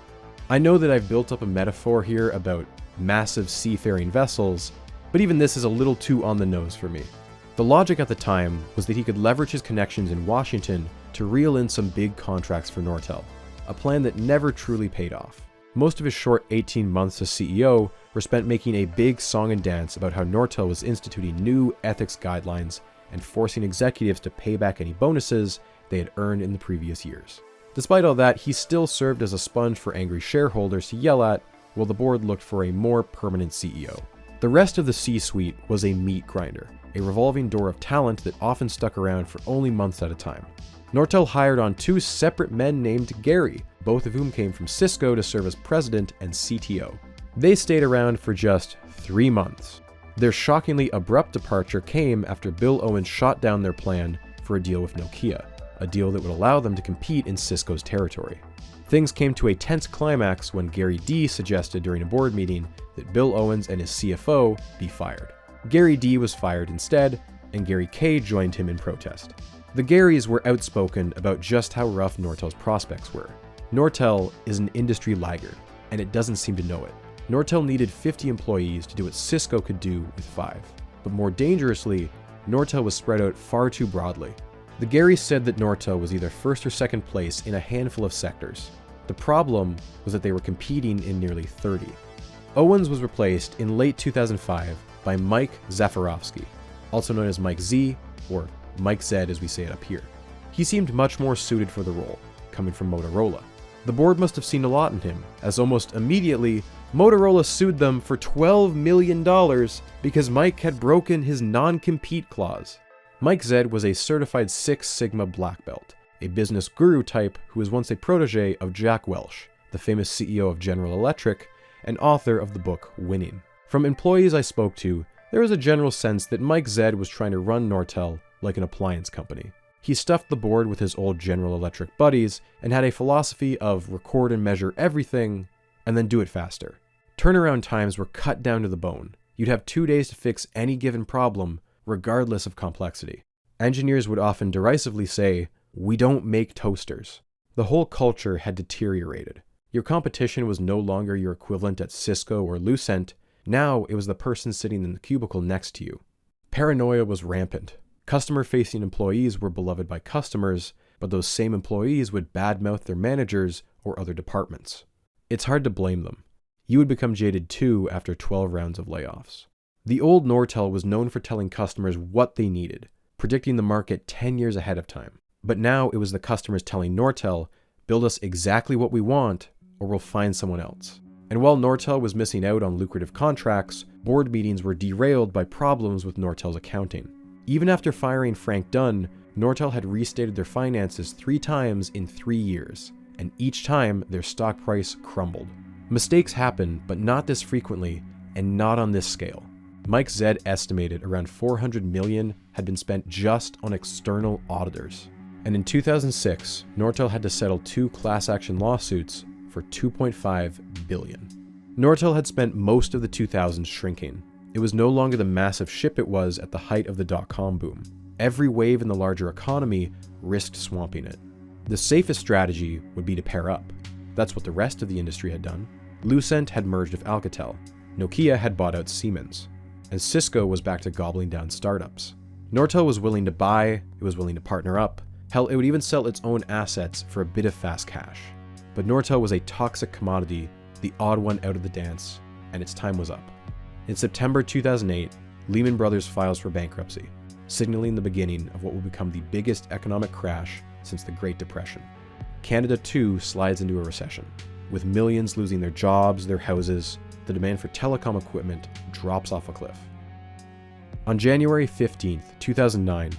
I know that I've built up a metaphor here about massive seafaring vessels, but even this is a little too on the nose for me. The logic at the time was that he could leverage his connections in Washington to reel in some big contracts for Nortel, a plan that never truly paid off. Most of his short 18 months as CEO were spent making a big song and dance about how Nortel was instituting new ethics guidelines and forcing executives to pay back any bonuses they had earned in the previous years. Despite all that, he still served as a sponge for angry shareholders to yell at, while the board looked for a more permanent CEO. The rest of the C-suite was a meat grinder, a revolving door of talent that often stuck around for only months at a time. Nortel hired on 2 separate men named Gary, both of whom came from Cisco to serve as president and CTO. They stayed around for just 3 months. Their shockingly abrupt departure came after Bill Owens shot down their plan for a deal with Nokia, a deal that would allow them to compete in Cisco's territory. Things came to a tense climax when Gary D suggested during a board meeting that Bill Owens and his CFO be fired. Gary D was fired instead, and Gary K joined him in protest. The Garys were outspoken about just how rough Nortel's prospects were. Nortel is an industry laggard, and it doesn't seem to know it. Nortel needed 50 employees to do what Cisco could do with 5. But more dangerously, Nortel was spread out far too broadly. The Garys said that Nortel was either first or second place in a handful of sectors. The problem was that they were competing in nearly 30. Owens was replaced in late 2005 by Mike Zafirovsky, also known as Mike Z, or Mike Z as we say it up here. He seemed much more suited for the role, coming from Motorola. The board must have seen a lot in him, as almost immediately, Motorola sued them for $12 million because Mike had broken his non-compete clause. Mike Z was a certified Six Sigma black belt, a business guru type who was once a protege of Jack Welch, the famous CEO of General Electric and author of the book Winning. From employees I spoke to, there was a general sense that Mike Z was trying to run Nortel like an appliance company. He stuffed the board with his old General Electric buddies and had a philosophy of record and measure everything and then do it faster. Turnaround times were cut down to the bone. You'd have 2 days to fix any given problem, regardless of complexity. Engineers would often derisively say, "We don't make toasters." The whole culture had deteriorated. Your competition was no longer your equivalent at Cisco or Lucent. Now it was the person sitting in the cubicle next to you. Paranoia was rampant. Customer-facing employees were beloved by customers, but those same employees would badmouth their managers or other departments. It's hard to blame them. You would become jaded too after 12 rounds of layoffs. The old Nortel was known for telling customers what they needed, predicting the market 10 years ahead of time. But now it was the customers telling Nortel, Build us exactly what we want, or we'll find someone else. And while Nortel was missing out on lucrative contracts, board meetings were derailed by problems with Nortel's accounting. Even after firing Frank Dunn, Nortel had restated their finances 3 times in 3 years, and each time their stock price crumbled. Mistakes happen, but not this frequently, and not on this scale. Mike Zed estimated around $400 million had been spent just on external auditors. And in 2006, Nortel had to settle 2 class action lawsuits for $2.5 billion. Nortel had spent most of the 2000s shrinking. It was no longer the massive ship it was at the height of the dot-com boom. Every wave in the larger economy risked swamping it. The safest strategy would be to pair up. That's what the rest of the industry had done. Lucent had merged with Alcatel. Nokia had bought out Siemens. And Cisco was back to gobbling down startups. Nortel was willing to buy, it was willing to partner up. Hell, it would even sell its own assets for a bit of fast cash. But Nortel was a toxic commodity, the odd one out of the dance, and its time was up. In September 2008, Lehman Brothers files for bankruptcy, signaling the beginning of what will become the biggest economic crash since the Great Depression. Canada too slides into a recession. With millions losing their jobs, their houses, the demand for telecom equipment drops off a cliff. On January 15th, 2009,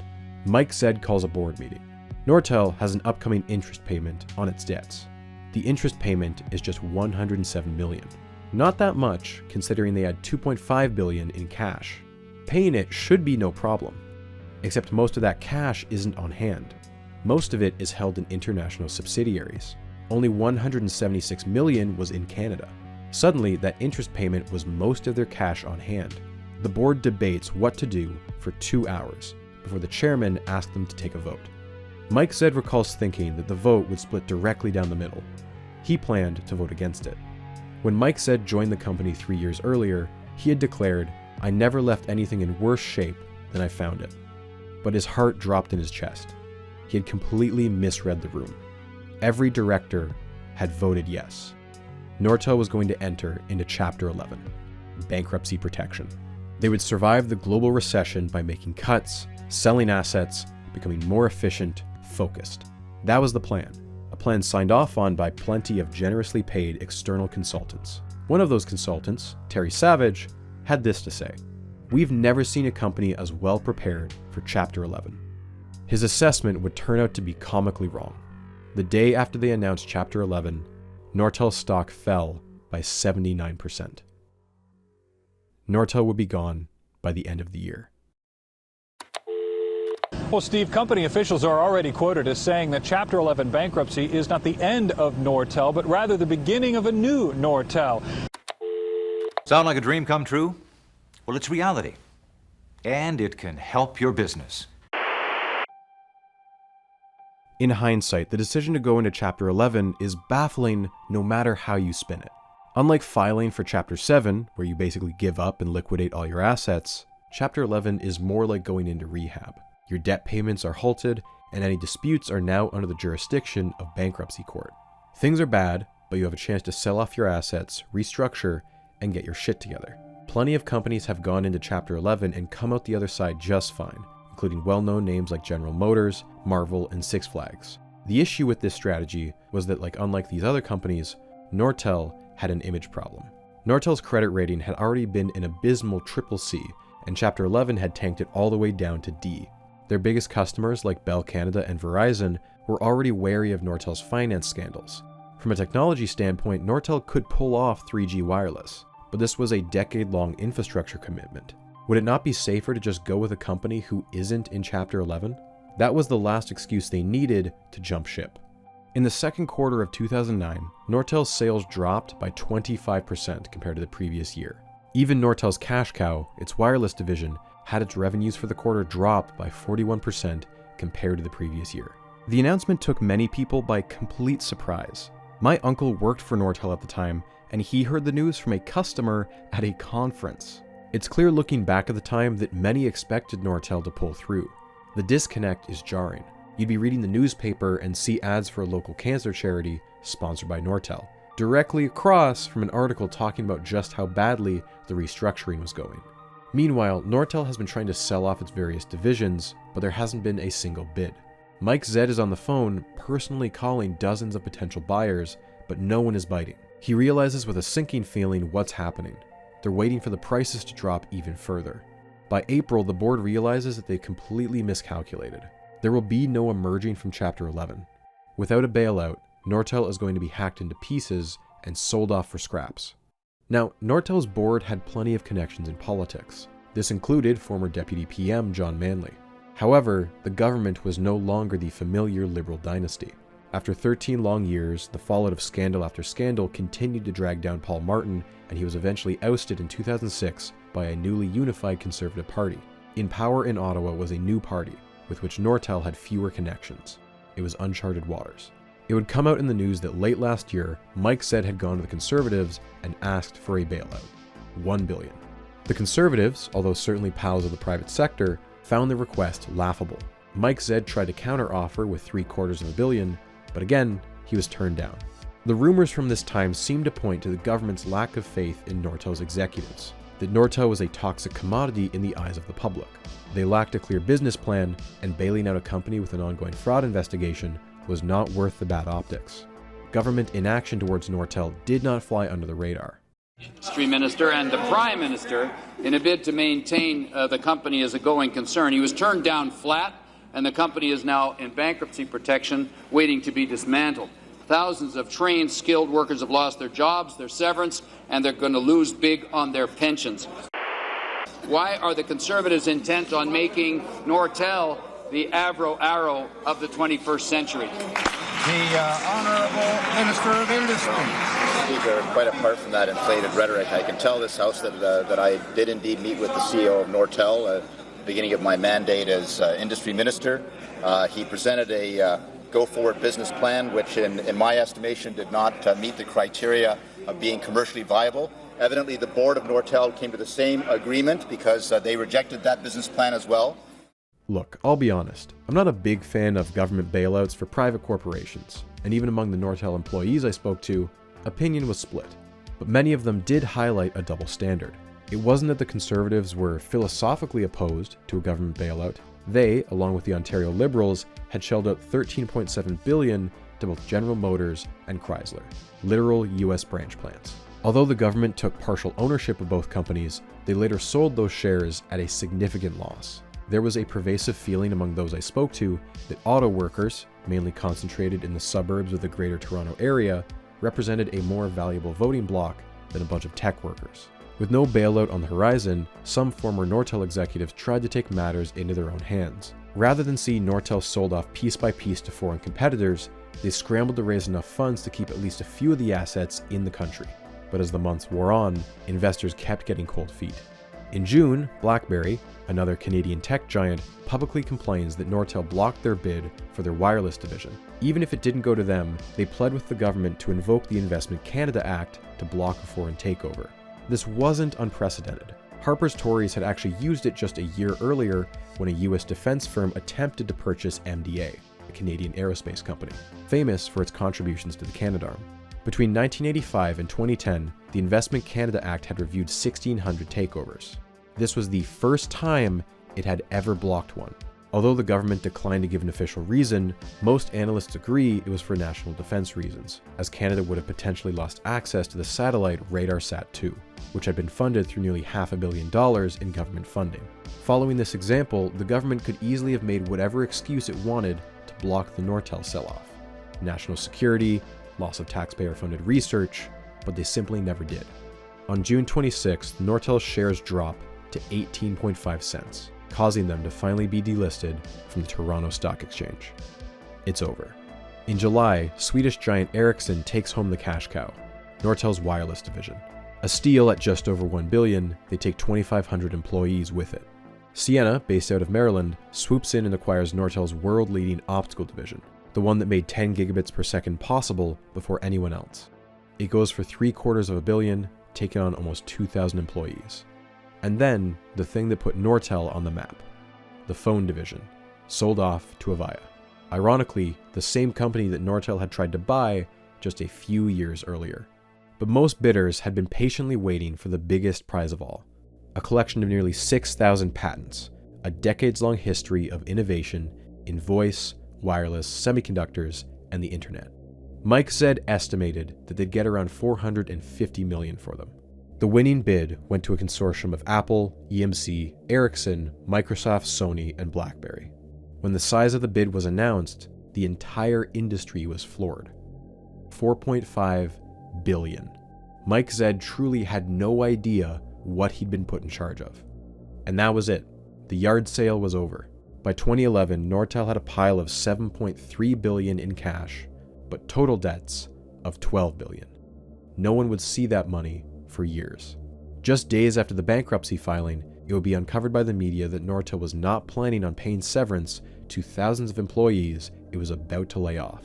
Mike Zed calls a board meeting. Nortel has an upcoming interest payment on its debts. The interest payment is just $107 million. Not that much, considering they had $2.5 billion in cash. Paying it should be no problem. Except most of that cash isn't on hand. Most of it is held in international subsidiaries. Only $176 million was in Canada. Suddenly, that interest payment was most of their cash on hand. The board debates what to do for 2 hours before the chairman asked them to take a vote. Mike Zed recalls thinking that the vote would split directly down the middle. He planned to vote against it. When Mike Zed joined the company 3 years earlier, he had declared, "I never left anything in worse shape than I found it." But his heart dropped in his chest. He had completely misread the room. Every director had voted yes. Nortel was going to enter into Chapter 11, bankruptcy protection. They would survive the global recession by making cuts, selling assets, becoming more efficient, focused. That was the plan. A plan signed off on by plenty of generously paid external consultants. One of those consultants, Terry Savage, had this to say: "We've never seen a company as well prepared for Chapter 11. His assessment would turn out to be comically wrong. The day after they announced Chapter 11, Nortel's stock fell by 79%. Nortel would be gone by the end of the year. Well, Steve, company officials are already quoted as saying that Chapter 11 bankruptcy is not the end of Nortel, but rather the beginning of a new Nortel. Sound like a dream come true? Well, it's reality. And it can help your business. In hindsight, the decision to go into Chapter 11 is baffling no matter how you spin it. Unlike filing for Chapter 7, where you basically give up and liquidate all your assets, Chapter 11 is more like going into rehab. Your debt payments are halted, and any disputes are now under the jurisdiction of bankruptcy court. Things are bad, but you have a chance to sell off your assets, restructure, and get your shit together. Plenty of companies have gone into Chapter 11 and come out the other side just fine, including well-known names like General Motors, Marvel, and Six Flags. The issue with this strategy was that, unlike these other companies, Nortel had an image problem. Nortel's credit rating had already been an abysmal CCC, and Chapter 11 had tanked it all the way down to D. Their biggest customers, like Bell Canada and Verizon, were already wary of Nortel's finance scandals. From a technology standpoint, Nortel could pull off 3G wireless, but this was a decade-long infrastructure commitment. Would it not be safer to just go with a company who isn't in Chapter 11? That was the last excuse they needed to jump ship. In the second quarter of 2009, Nortel's sales dropped by 25% compared to the previous year. Even Nortel's cash cow, its wireless division, had its revenues for the quarter drop by 41% compared to the previous year. The announcement took many people by complete surprise. My uncle worked for Nortel at the time, and he heard the news from a customer at a conference. It's clear looking back at the time that many expected Nortel to pull through. The disconnect is jarring. You'd be reading the newspaper and see ads for a local cancer charity sponsored by Nortel, directly across from an article talking about just how badly the restructuring was going. Meanwhile, Nortel has been trying to sell off its various divisions, but there hasn't been a single bid. Mike Zed is on the phone, personally calling dozens of potential buyers, but no one is biting. He realizes with a sinking feeling what's happening. They're waiting for the prices to drop even further. By April, the board realizes that they completely miscalculated. There will be no emerging from Chapter 11. Without a bailout, Nortel is going to be hacked into pieces and sold off for scraps. Now, Nortel's board had plenty of connections in politics. This included former Deputy PM John Manley. However, the government was no longer the familiar Liberal dynasty. After 13 long years, the fallout of scandal after scandal continued to drag down Paul Martin, and he was eventually ousted in 2006 by a newly unified Conservative Party. In power in Ottawa was a new party, with which Nortel had fewer connections. It was uncharted waters. It would come out in the news that late last year, Mike Zed had gone to the Conservatives and asked for a bailout. $1 billion. The Conservatives, although certainly pals of the private sector, found the request laughable. Mike Zed tried to counter-offer with $750 million, but again, he was turned down. The rumors from this time seem to point to the government's lack of faith in Nortel's executives, that Nortel was a toxic commodity in the eyes of the public. They lacked a clear business plan, and bailing out a company with an ongoing fraud investigation was not worth the bad optics. Government inaction towards Nortel did not fly under the radar. Industry Minister and the Prime Minister in a bid to maintain the company as a going concern. He was turned down flat, and the company is now in bankruptcy protection, waiting to be dismantled. Thousands of trained, skilled workers have lost their jobs, their severance, and they're going to lose big on their pensions. Why are the Conservatives intent on making Nortel the Arrow of the 21st century? The Honourable Minister of Industry. Speaker, quite apart from that inflated rhetoric, I can tell this House that I did indeed meet with the CEO of Nortel at the beginning of my mandate as Industry Minister. He presented a go-forward business plan, which in my estimation did not meet the criteria of being commercially viable. Evidently, the board of Nortel came to the same agreement because they rejected that business plan as well. Look, I'll be honest, I'm not a big fan of government bailouts for private corporations, and even among the Nortel employees I spoke to, opinion was split. But many of them did highlight a double standard. It wasn't that the Conservatives were philosophically opposed to a government bailout. They, along with the Ontario Liberals, had shelled out $13.7 billion to both General Motors and Chrysler, literal US branch plants. Although the government took partial ownership of both companies, they later sold those shares at a significant loss. There was a pervasive feeling among those I spoke to that auto workers, mainly concentrated in the suburbs of the Greater Toronto Area, represented a more valuable voting bloc than a bunch of tech workers. With no bailout on the horizon, some former Nortel executives tried to take matters into their own hands. Rather than see Nortel sold off piece by piece to foreign competitors, they scrambled to raise enough funds to keep at least a few of the assets in the country. But as the months wore on, investors kept getting cold feet. In June, BlackBerry, another Canadian tech giant, publicly complains that Nortel blocked their bid for their wireless division. Even if it didn't go to them, they pled with the government to invoke the Investment Canada Act to block a foreign takeover. This wasn't unprecedented. Harper's Tories had actually used it just a year earlier when a US defense firm attempted to purchase MDA, a Canadian aerospace company, famous for its contributions to the Canadarm. Between 1985 and 2010, the Investment Canada Act had reviewed 1,600 takeovers. This was the first time it had ever blocked one. Although the government declined to give an official reason, most analysts agree it was for national defense reasons, as Canada would have potentially lost access to the satellite RadarSat-2, which had been funded through nearly $500 million in government funding. Following this example, the government could easily have made whatever excuse it wanted to block the Nortel sell-off. National security, loss of taxpayer-funded research, but they simply never did. On June 26th, Nortel's shares dropped to 18.5 cents, causing them to finally be delisted from the Toronto Stock Exchange. It's over. In July, Swedish giant Ericsson takes home the cash cow, Nortel's wireless division. A steal at just over $1 billion, they take 2,500 employees with it. Ciena, based out of Maryland, swoops in and acquires Nortel's world-leading optical division, the one that made 10 gigabits per second possible before anyone else. It goes for $750 million, taking on almost 2,000 employees. And then, the thing that put Nortel on the map, the phone division, sold off to Avaya. Ironically, the same company that Nortel had tried to buy just a few years earlier. But most bidders had been patiently waiting for the biggest prize of all, a collection of nearly 6,000 patents, a decades-long history of innovation in voice, wireless, semiconductors, and the internet. Mike Zed estimated that they'd get around $450 million for them. The winning bid went to a consortium of Apple, EMC, Ericsson, Microsoft, Sony, and BlackBerry. When the size of the bid was announced, the entire industry was floored. $4.5 billion. Mike Zed truly had no idea what he'd been put in charge of. And that was it. The yard sale was over. By 2011, Nortel had a pile of $7.3 billion in cash, but total debts of $12 billion. No one would see that money for years. Just days after the bankruptcy filing, it would be uncovered by the media that Nortel was not planning on paying severance to thousands of employees it was about to lay off.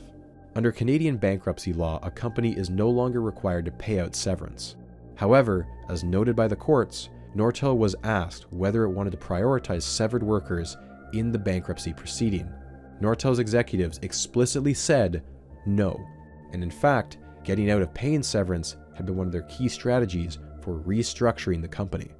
Under Canadian bankruptcy law, a company is no longer required to pay out severance. However, as noted by the courts, Nortel was asked whether it wanted to prioritize severed workers in the bankruptcy proceeding. Nortel's executives explicitly said no, and in fact, getting out of paying severance had been one of their key strategies for restructuring the company.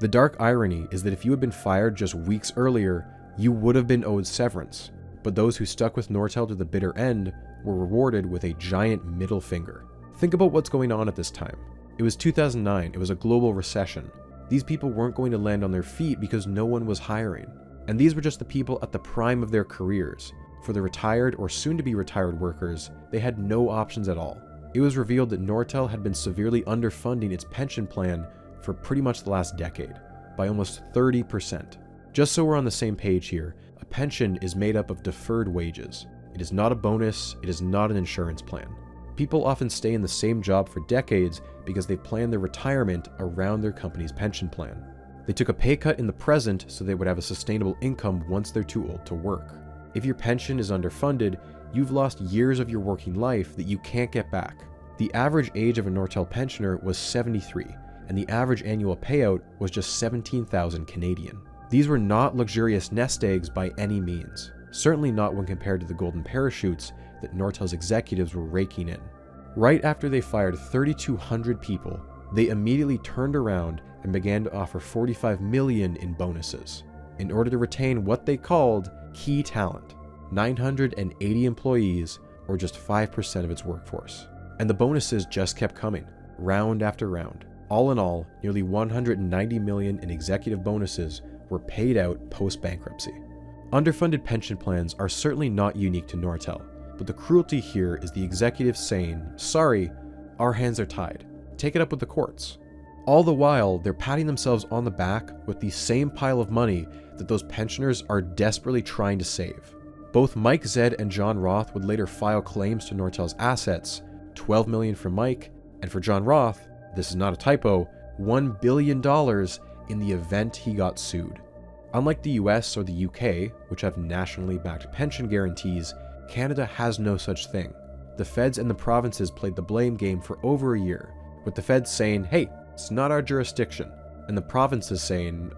The dark irony is that if you had been fired just weeks earlier, you would have been owed severance, but those who stuck with Nortel to the bitter end were rewarded with a giant middle finger. Think about what's going on at this time. It was 2009, it was a global recession. These people weren't going to land on their feet because no one was hiring. And these were just the people at the prime of their careers. For the retired or soon-to-be retired workers, they had no options at all. It was revealed that Nortel had been severely underfunding its pension plan for pretty much the last decade, by almost 30%. Just so we're on the same page here, a pension is made up of deferred wages. It is not a bonus, it is not an insurance plan. People often stay in the same job for decades because they plan their retirement around their company's pension plan. They took a pay cut in the present so they would have a sustainable income once they're too old to work. If your pension is underfunded, you've lost years of your working life that you can't get back. The average age of a Nortel pensioner was 73, and the average annual payout was just 17,000 Canadian. These were not luxurious nest eggs by any means, certainly not when compared to the golden parachutes that Nortel's executives were raking in. Right after they fired 3,200 people, they immediately turned around and began to offer $45 million in bonuses in order to retain what they called key talent, 980 employees, or just 5% of its workforce. And the bonuses just kept coming, round after round. All in all, nearly $190 million in executive bonuses were paid out post-bankruptcy. Underfunded pension plans are certainly not unique to Nortel, but the cruelty here is the executives saying, sorry, our hands are tied. Take it up with the courts. All the while, they're patting themselves on the back with the same pile of money that those pensioners are desperately trying to save. Both Mike Zed and John Roth would later file claims to Nortel's assets, $12 million for Mike, and for John Roth, this is not a typo, $1 billion in the event he got sued. Unlike the US or the UK, which have nationally backed pension guarantees, Canada has no such thing. The feds and the provinces played the blame game for over a year, with the feds saying, hey, it's not our jurisdiction, and the provinces saying,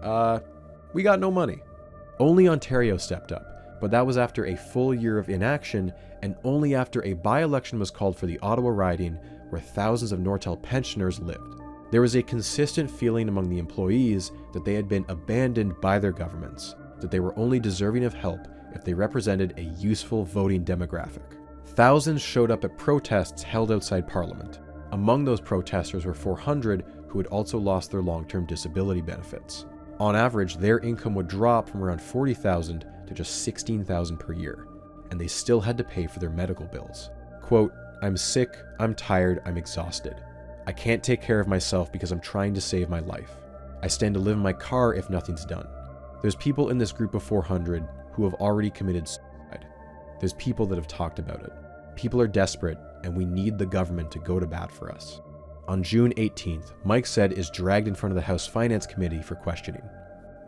we got no money. Only Ontario stepped up, but that was after a full year of inaction and only after a by-election was called for the Ottawa riding where thousands of Nortel pensioners lived. There was a consistent feeling among the employees that they had been abandoned by their governments, that they were only deserving of help if they represented a useful voting demographic. Thousands showed up at protests held outside Parliament. Among those protesters were 400 who had also lost their long-term disability benefits. On average, their income would drop from around $40,000 to just $16,000 per year, and they still had to pay for their medical bills. Quote, I'm sick, I'm tired, I'm exhausted. I can't take care of myself because I'm trying to save my life. I stand to live in my car if nothing's done. There's people in this group of 400 who have already committed suicide. There's people that have talked about it. People are desperate, and we need the government to go to bat for us. On June 18th, Mike Zed is dragged in front of the House Finance Committee for questioning.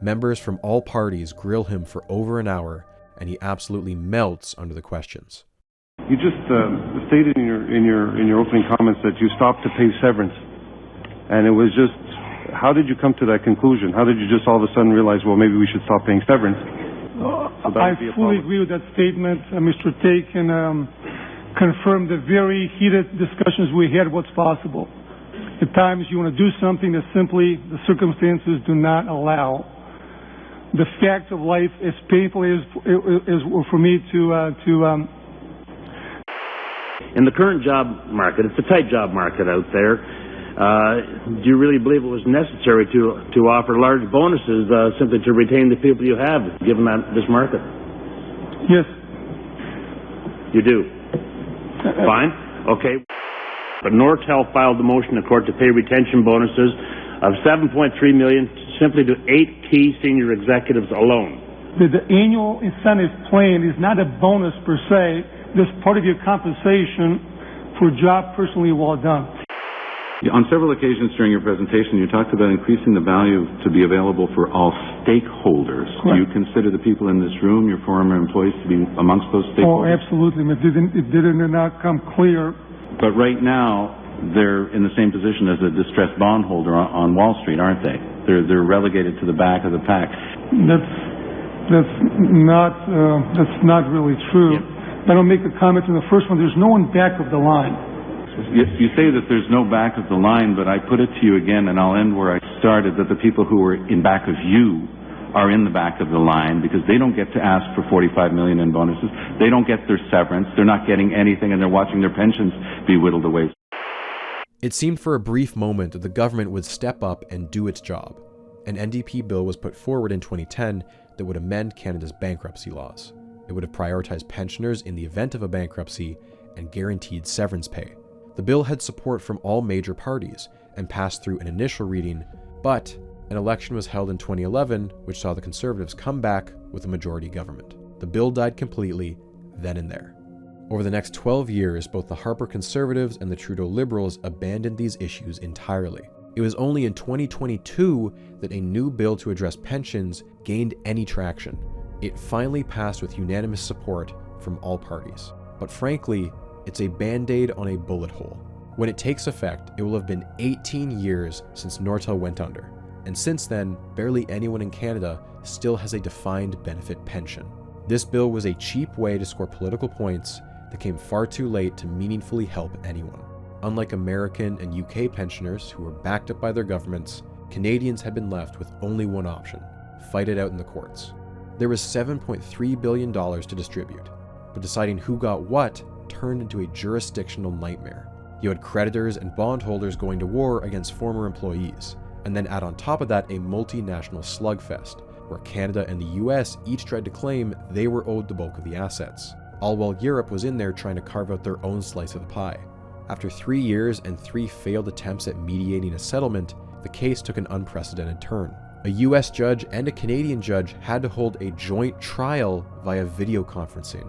Members from all parties grill him for over an hour, and he absolutely melts under the questions. You just stated in your opening comments that you stopped to pay severance, and it was just, how did you come to that conclusion? How did you just all of a sudden realize, well, maybe we should stop paying severance? I fully agree with that statement, Mr. Take, and confirm the very heated discussions we had what's possible. At times you want to do something that simply the circumstances do not allow. the facts of life, as painful as for me to In the current job market, it's a tight job market out there. Do you really believe it was necessary to offer large bonuses simply to retain the people you have, given this market? Yes. You do? Fine. Okay. But Nortel filed the motion in court to pay retention bonuses of $7.3 million simply to 8 key senior executives alone. The annual incentive plan is not a bonus per se. This part of your compensation for a job personally well done. On several occasions during your presentation, you talked about increasing the value to be available for all stakeholders. Correct. Do you consider the people in this room, your former employees, to be amongst those Oh, stakeholders? absolutely. It did not come clear. But right now, they're in the same position as a distressed bondholder on Wall Street, aren't they? They're relegated to the back of the pack. That's not really true. Yeah. I don't make the comment in the first one. There's no one back of the line. You say that there's no back of the line, but I put it to you again, and I'll end where I started, that the people who are in back of you are in the back of the line because they don't get to ask for $45 million in bonuses. They don't get their severance. They're not getting anything, and they're watching their pensions be whittled away. It seemed for a brief moment that the government would step up and do its job. An NDP bill was put forward in 2010 that would amend Canada's bankruptcy laws. It would have prioritized pensioners in the event of a bankruptcy and guaranteed severance pay. The bill had support from all major parties and passed through an initial reading, but an election was held in 2011 which saw the Conservatives come back with a majority government. The bill died completely then and there. Over the next 12 years, both the Harper Conservatives and the Trudeau Liberals abandoned these issues entirely. It was only in 2022 that a new bill to address pensions gained any traction. It finally passed with unanimous support from all parties. But frankly, it's a band-aid on a bullet hole. When it takes effect, it will have been 18 years since Nortel went under. And since then, barely anyone in Canada still has a defined benefit pension. This bill was a cheap way to score political points that came far too late to meaningfully help anyone. Unlike American and UK pensioners who were backed up by their governments, Canadians had been left with only one option: fight it out in the courts. There was $7.3 billion to distribute, but deciding who got what turned into a jurisdictional nightmare. You had creditors and bondholders going to war against former employees, and then add on top of that a multinational slugfest, where Canada and the US each tried to claim they were owed the bulk of the assets, all while Europe was in there trying to carve out their own slice of the pie. After 3 years and 3 failed attempts at mediating a settlement, the case took an unprecedented turn. A US judge and a Canadian judge had to hold a joint trial via video conferencing.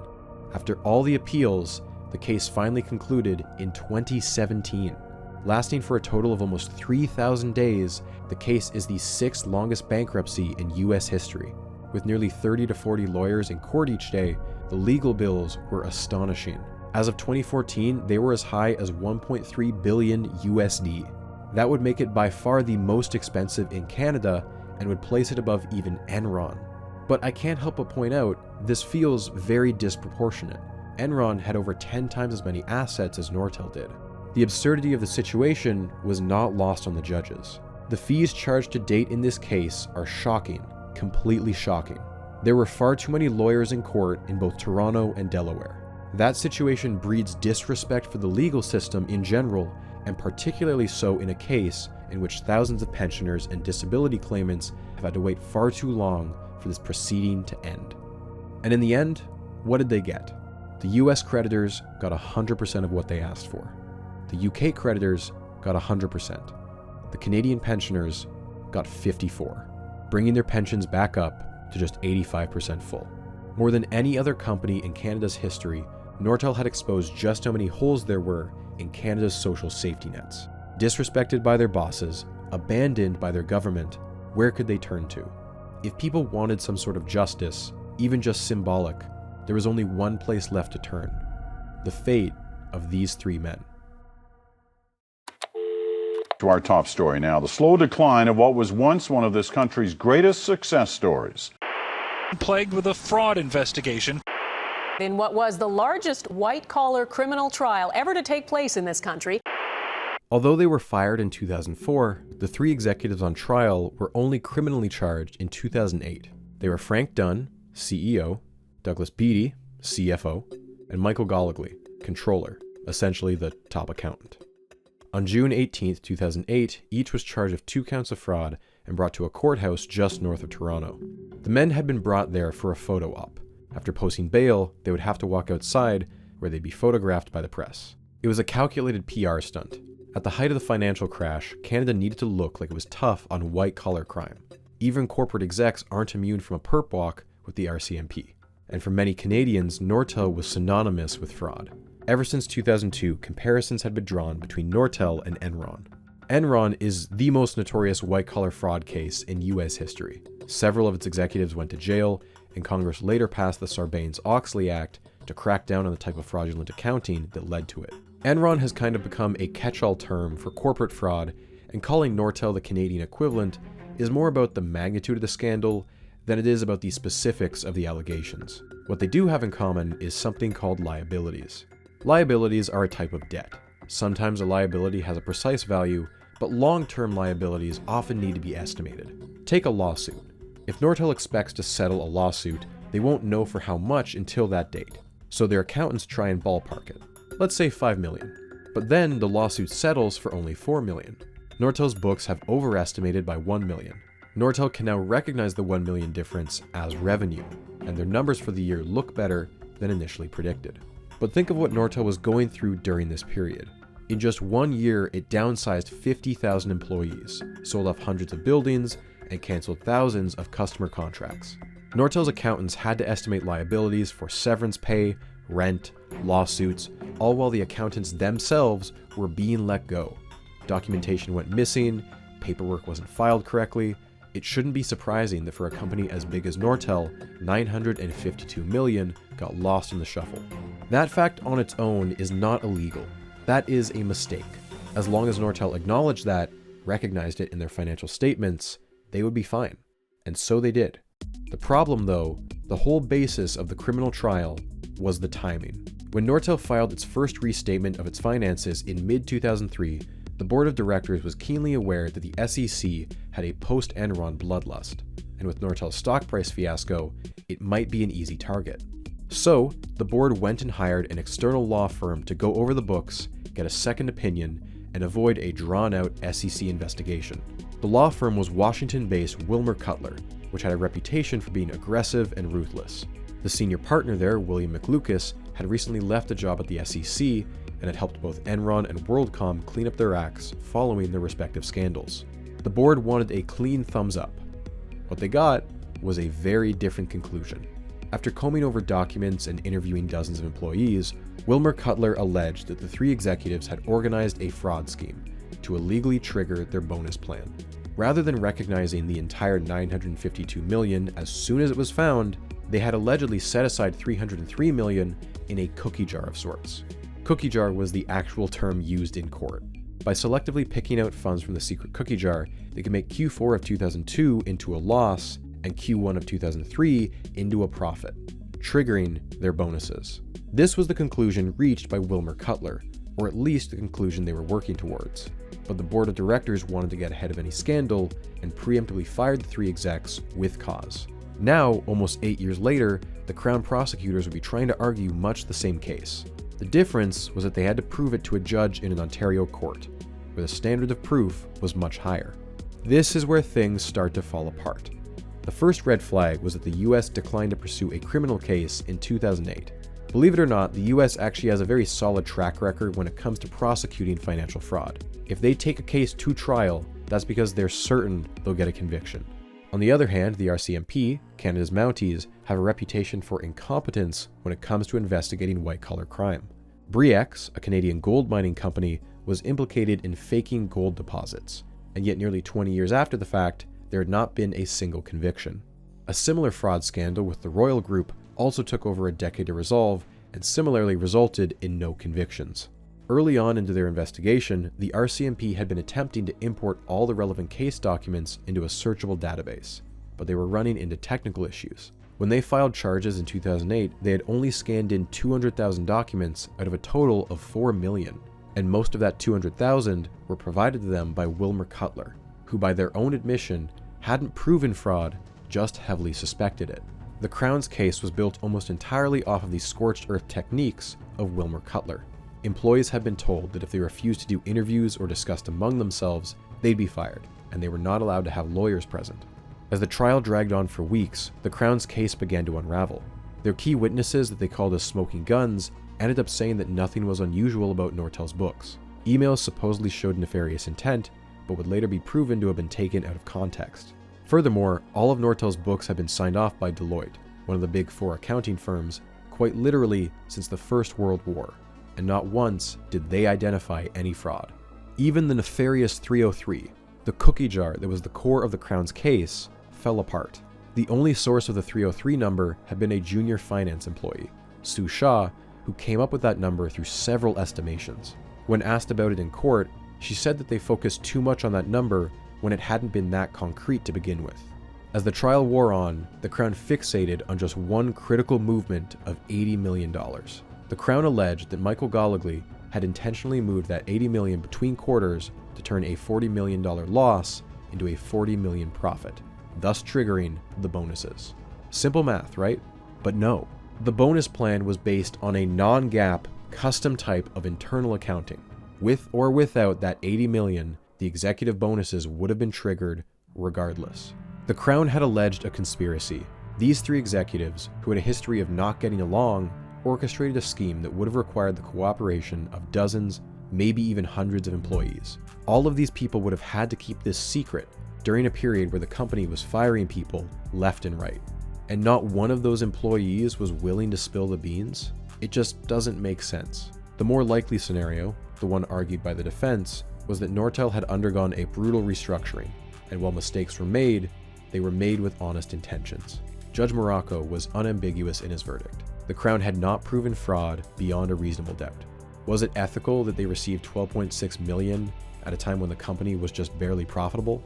After all the appeals, the case finally concluded in 2017. Lasting for a total of almost 3,000 days, the case is the 6th longest bankruptcy in US history. With nearly 30 to 40 lawyers in court each day, the legal bills were astonishing. As of 2014, they were as high as $1.3 billion USD. That would make it by far the most expensive in Canada and would place it above even Enron. But I can't help but point out, this feels very disproportionate. Enron had over 10 times as many assets as Nortel did. The absurdity of the situation was not lost on the judges. The fees charged to date in this case are shocking, completely shocking. There were far too many lawyers in court in both Toronto and Delaware. That situation breeds disrespect for the legal system in general, and particularly so in a case in which thousands of pensioners and disability claimants have had to wait far too long for this proceeding to end. And in the end, what did they get? The US creditors got 100% of what they asked for. The UK creditors got 100%. The Canadian pensioners got 54%, bringing their pensions back up to just 85% full. More than any other company in Canada's history, Nortel had exposed just how many holes there were in Canada's social safety nets. Disrespected by their bosses, abandoned by their government, where could they turn to? If people wanted some sort of justice, even just symbolic, there was only one place left to turn: the fate of these 3 men. To our top story now, the slow decline of what was once one of this country's greatest success stories. Plagued with a fraud investigation. In what was the largest white-collar criminal trial ever to take place in this country. Although they were fired in 2004, the 3 executives on trial were only criminally charged in 2008. They were Frank Dunn, CEO, Douglas Beatty, CFO, and Michael Goligly, controller, essentially the top accountant. On June 18, 2008, each was charged of 2 counts of fraud and brought to a courthouse just north of Toronto. The men had been brought there for a photo op. After posting bail, they would have to walk outside where they'd be photographed by the press. It was a calculated PR stunt. At the height of the financial crash, Canada needed to look like it was tough on white-collar crime. Even corporate execs aren't immune from a perp walk with the RCMP. And for many Canadians, Nortel was synonymous with fraud. Ever since 2002, comparisons had been drawn between Nortel and Enron. Enron is the most notorious white-collar fraud case in U.S. history. Several of its executives went to jail, and Congress later passed the Sarbanes-Oxley Act to crack down on the type of fraudulent accounting that led to it. Enron has kind of become a catch-all term for corporate fraud, and calling Nortel the Canadian equivalent is more about the magnitude of the scandal than it is about the specifics of the allegations. What they do have in common is something called liabilities. Liabilities are a type of debt. Sometimes a liability has a precise value, but long-term liabilities often need to be estimated. Take a lawsuit. If Nortel expects to settle a lawsuit, they won't know for how much until that date, so their accountants try and ballpark it. Let's say $5 million. But then the lawsuit settles for only $4 million. Nortel's books have overestimated by $1 million. Nortel can now recognize the $1 million difference as revenue, and their numbers for the year look better than initially predicted. But think of what Nortel was going through during this period. In just 1 year, it downsized 50,000 employees, sold off hundreds of buildings, and canceled thousands of customer contracts. Nortel's accountants had to estimate liabilities for severance pay, rent, lawsuits, all while the accountants themselves were being let go. Documentation went missing, paperwork wasn't filed correctly. It shouldn't be surprising that for a company as big as Nortel, $952 million got lost in the shuffle. That fact on its own is not illegal. That is a mistake. As long as Nortel acknowledged that, recognized it in their financial statements, they would be fine. And so they did. The problem though, the whole basis of the criminal trial was the timing. When Nortel filed its first restatement of its finances in mid-2003, the board of directors was keenly aware that the SEC had a post-Enron bloodlust, and with Nortel's stock price fiasco, it might be an easy target. So, the board went and hired an external law firm to go over the books, get a second opinion, and avoid a drawn-out SEC investigation. The law firm was Washington-based Wilmer Cutler, which had a reputation for being aggressive and ruthless. The senior partner there, William McLucas, had recently left a job at the SEC and had helped both Enron and WorldCom clean up their acts following their respective scandals. The board wanted a clean thumbs up. What they got was a very different conclusion. After combing over documents and interviewing dozens of employees, Wilmer Cutler alleged that the 3 executives had organized a fraud scheme to illegally trigger their bonus plan. Rather than recognizing the entire $952 million as soon as it was found, they had allegedly set aside $303 million in a cookie jar of sorts. Cookie jar was the actual term used in court. By selectively picking out funds from the secret cookie jar, they could make Q4 of 2002 into a loss and Q1 of 2003 into a profit, triggering their bonuses. This was the conclusion reached by Wilmer Cutler, or at least the conclusion they were working towards. But the board of directors wanted to get ahead of any scandal and preemptively fired the 3 execs with cause. Now, almost 8 years later, the Crown prosecutors would be trying to argue much the same case. The difference was that they had to prove it to a judge in an Ontario court, where the standard of proof was much higher. This is where things start to fall apart. The first red flag was that the US declined to pursue a criminal case in 2008. Believe it or not, the US actually has a very solid track record when it comes to prosecuting financial fraud. If they take a case to trial, that's because they're certain they'll get a conviction. On the other hand, the RCMP, Canada's Mounties, have a reputation for incompetence when it comes to investigating white-collar crime. Bre-X, a Canadian gold mining company, was implicated in faking gold deposits, and yet nearly 20 years after the fact, there had not been a single conviction. A similar fraud scandal with the Royal Group also took over a decade to resolve, and similarly resulted in no convictions. Early on into their investigation, the RCMP had been attempting to import all the relevant case documents into a searchable database, but they were running into technical issues. When they filed charges in 2008, they had only scanned in 200,000 documents out of a total of 4 million, and most of that 200,000 were provided to them by Wilmer Cutler, who by their own admission hadn't proven fraud just heavily suspected it. The Crown's case was built almost entirely off of the scorched earth techniques of Wilmer Cutler. Employees had been told that if they refused to do interviews or discussed among themselves, they'd be fired, and they were not allowed to have lawyers present. As the trial dragged on for weeks, the Crown's case began to unravel. Their key witnesses that they called as smoking guns ended up saying that nothing was unusual about Nortel's books. Emails supposedly showed nefarious intent, but would later be proven to have been taken out of context. Furthermore, all of Nortel's books had been signed off by Deloitte, one of the big four accounting firms, quite literally since the First World War, and not once did they identify any fraud. Even the nefarious 303, the cookie jar that was the core of the Crown's case, fell apart. The only source of the 303 number had been a junior finance employee, Sue Shaw, who came up with that number through several estimations. When asked about it in court, she said that they focused too much on that number when it hadn't been that concrete to begin with. As the trial wore on, the Crown fixated on just one critical movement of $80 million. The Crown alleged that Michael Goligly had intentionally moved that $80 million between quarters to turn a $40 million loss into a $40 million profit, thus triggering the bonuses. Simple math, right? But no. The bonus plan was based on a non-GAAP, custom type of internal accounting. With or without that $80 million, the executive bonuses would have been triggered regardless. The Crown had alleged a conspiracy. These three executives, who had a history of not getting along, orchestrated a scheme that would have required the cooperation of dozens, maybe even hundreds of employees. All of these people would have had to keep this secret during a period where the company was firing people left and right. And not one of those employees was willing to spill the beans? It just doesn't make sense. The more likely scenario, the one argued by the defense, was that Nortel had undergone a brutal restructuring, and while mistakes were made, they were made with honest intentions. Judge Morocco was unambiguous in his verdict. The Crown had not proven fraud beyond a reasonable doubt. Was it ethical that they received $12.6 million at a time when the company was just barely profitable?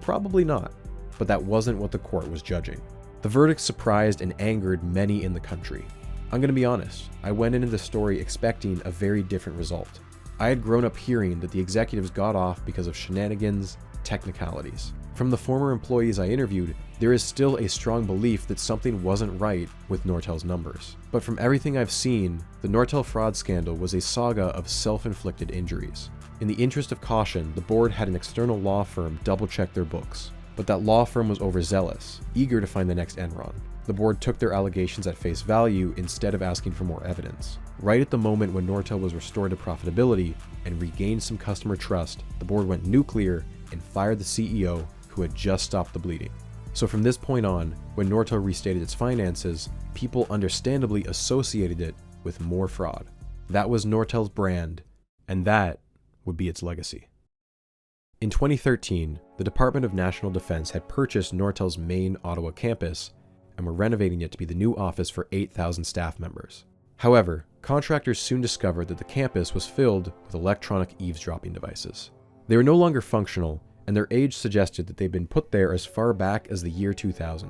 Probably not, but that wasn't what the court was judging. The verdict surprised and angered many in the country. I'm going to be honest, I went into the story expecting a very different result. I had grown up hearing that the executives got off because of shenanigans, technicalities. From the former employees I interviewed, there is still a strong belief that something wasn't right with Nortel's numbers. But from everything I've seen, the Nortel fraud scandal was a saga of self-inflicted injuries. In the interest of caution, the board had an external law firm double-check their books. But that law firm was overzealous, eager to find the next Enron. The board took their allegations at face value instead of asking for more evidence. Right at the moment when Nortel was restored to profitability and regained some customer trust, the board went nuclear and fired the CEO who had just stopped the bleeding. So from this point on, when Nortel restated its finances, people understandably associated it with more fraud. That was Nortel's brand, and that would be its legacy. In 2013, the Department of National Defense had purchased Nortel's main Ottawa campus and were renovating it to be the new office for 8,000 staff members. However, contractors soon discovered that the campus was filled with electronic eavesdropping devices. They were no longer functional, and their age suggested that they'd been put there as far back as the year 2000.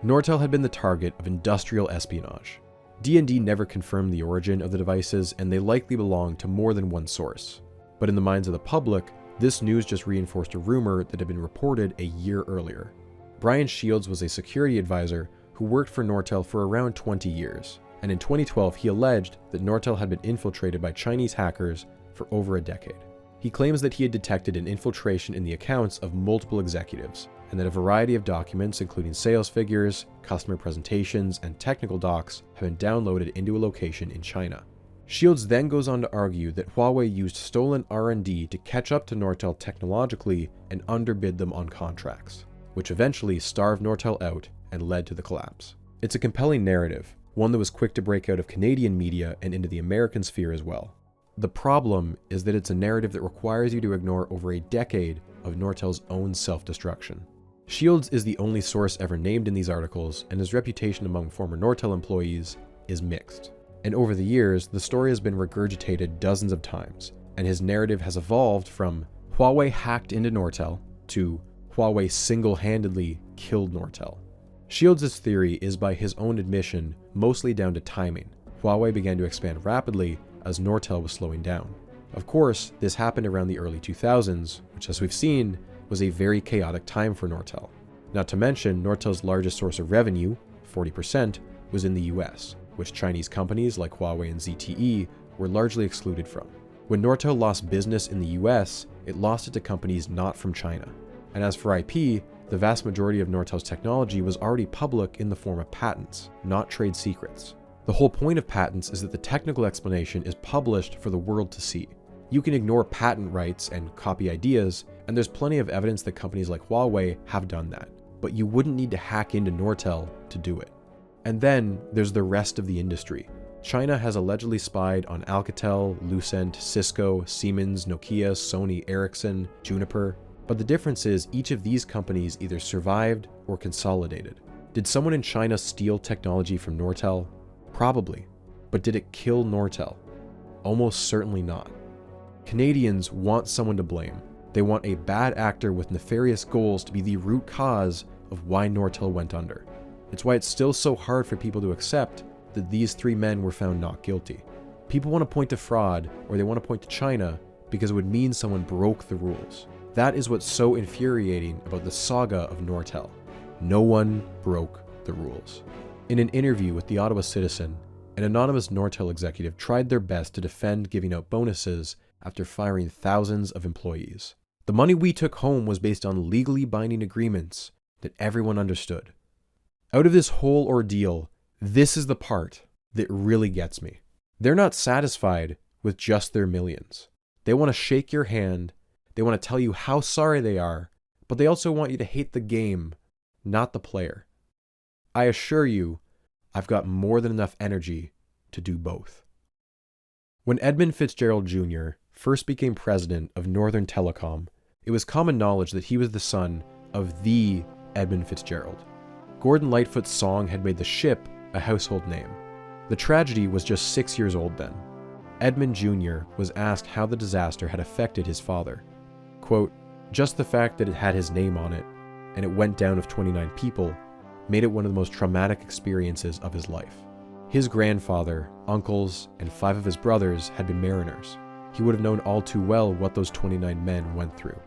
Nortel had been the target of industrial espionage. D&D never confirmed the origin of the devices, and they likely belonged to more than one source. But in the minds of the public, this news just reinforced a rumor that had been reported a year earlier. Brian Shields was a security advisor who worked for Nortel for around 20 years, and in 2012 he alleged that Nortel had been infiltrated by Chinese hackers for over a decade. He claims that he had detected an infiltration in the accounts of multiple executives, and that a variety of documents, including sales figures, customer presentations, and technical docs, have been downloaded into a location in China. Shields then goes on to argue that Huawei used stolen R&D to catch up to Nortel technologically and underbid them on contracts, which eventually starved Nortel out and led to the collapse. It's a compelling narrative, one that was quick to break out of Canadian media and into the American sphere as well. The problem is that it's a narrative that requires you to ignore over a decade of Nortel's own self-destruction. Shields is the only source ever named in these articles, and his reputation among former Nortel employees is mixed. And over the years, the story has been regurgitated dozens of times, and his narrative has evolved from Huawei hacked into Nortel to Huawei single-handedly killed Nortel. Shields' theory is, by his own admission, mostly down to timing. Huawei began to expand rapidly as Nortel was slowing down. Of course, this happened around the early 2000s, which, as we've seen, was a very chaotic time for Nortel. Not to mention, Nortel's largest source of revenue, 40%, was in the US, which Chinese companies like Huawei and ZTE were largely excluded from. When Nortel lost business in the US, it lost it to companies not from China. And as for IP, the vast majority of Nortel's technology was already public in the form of patents, not trade secrets. The whole point of patents is that the technical explanation is published for the world to see. You can ignore patent rights and copy ideas, and there's plenty of evidence that companies like Huawei have done that. But you wouldn't need to hack into Nortel to do it. And then there's the rest of the industry. China has allegedly spied on Alcatel, Lucent, Cisco, Siemens, Nokia, Sony, Ericsson, Juniper. But the difference is each of these companies either survived or consolidated. Did someone in China steal technology from Nortel? Probably. But did it kill Nortel? Almost certainly not. Canadians want someone to blame. They want a bad actor with nefarious goals to be the root cause of why Nortel went under. It's why it's still so hard for people to accept that these three men were found not guilty. People want to point to fraud, or they want to point to China, because it would mean someone broke the rules. That is what's so infuriating about the saga of Nortel. No one broke the rules. In an interview with the Ottawa Citizen, an anonymous Nortel executive tried their best to defend giving out bonuses after firing thousands of employees. The money we took home was based on legally binding agreements that everyone understood. Out of this whole ordeal, this is the part that really gets me. They're not satisfied with just their millions. They want to shake your hand, they want to tell you how sorry they are, but they also want you to hate the game, not the player. I assure you, I've got more than enough energy to do both. When Edmund Fitzgerald Jr. first became president of Northern Telecom, it was common knowledge that he was the son of the Edmund Fitzgerald. Gordon Lightfoot's song had made the ship a household name. The tragedy was just 6 years old then. Edmund Jr. was asked how the disaster had affected his father. Quote, "Just the fact that it had his name on it, and it went down with 29 people, made it one of the most traumatic experiences of his life. His grandfather, uncles, and 5 of his brothers had been mariners. He would have known all too well what those 29 men went through."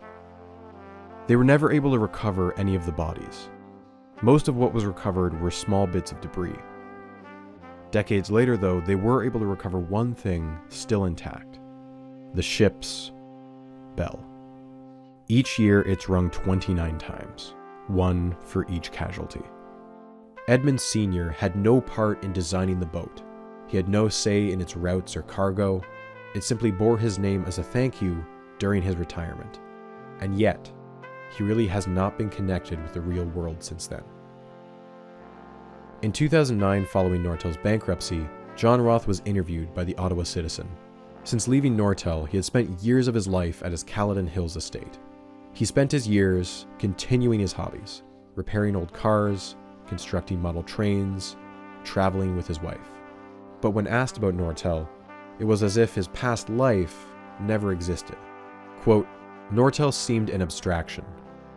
They were never able to recover any of the bodies. Most of what was recovered were small bits of debris. Decades later, though, they were able to recover one thing still intact: the ship's bell. Each year, it's rung 29 times, one for each casualty. Edmund Sr. had no part in designing the boat. He had no say in its routes or cargo. It simply bore his name as a thank you during his retirement. And yet, he really has not been connected with the real world since then. In 2009, following Nortel's bankruptcy, John Roth was interviewed by the Ottawa Citizen. Since leaving Nortel, he had spent years of his life at his Caledon Hills estate. He spent his years continuing his hobbies, repairing old cars, constructing model trains, traveling with his wife. But when asked about Nortel, it was as if his past life never existed. Quote, "Nortel seemed an abstraction,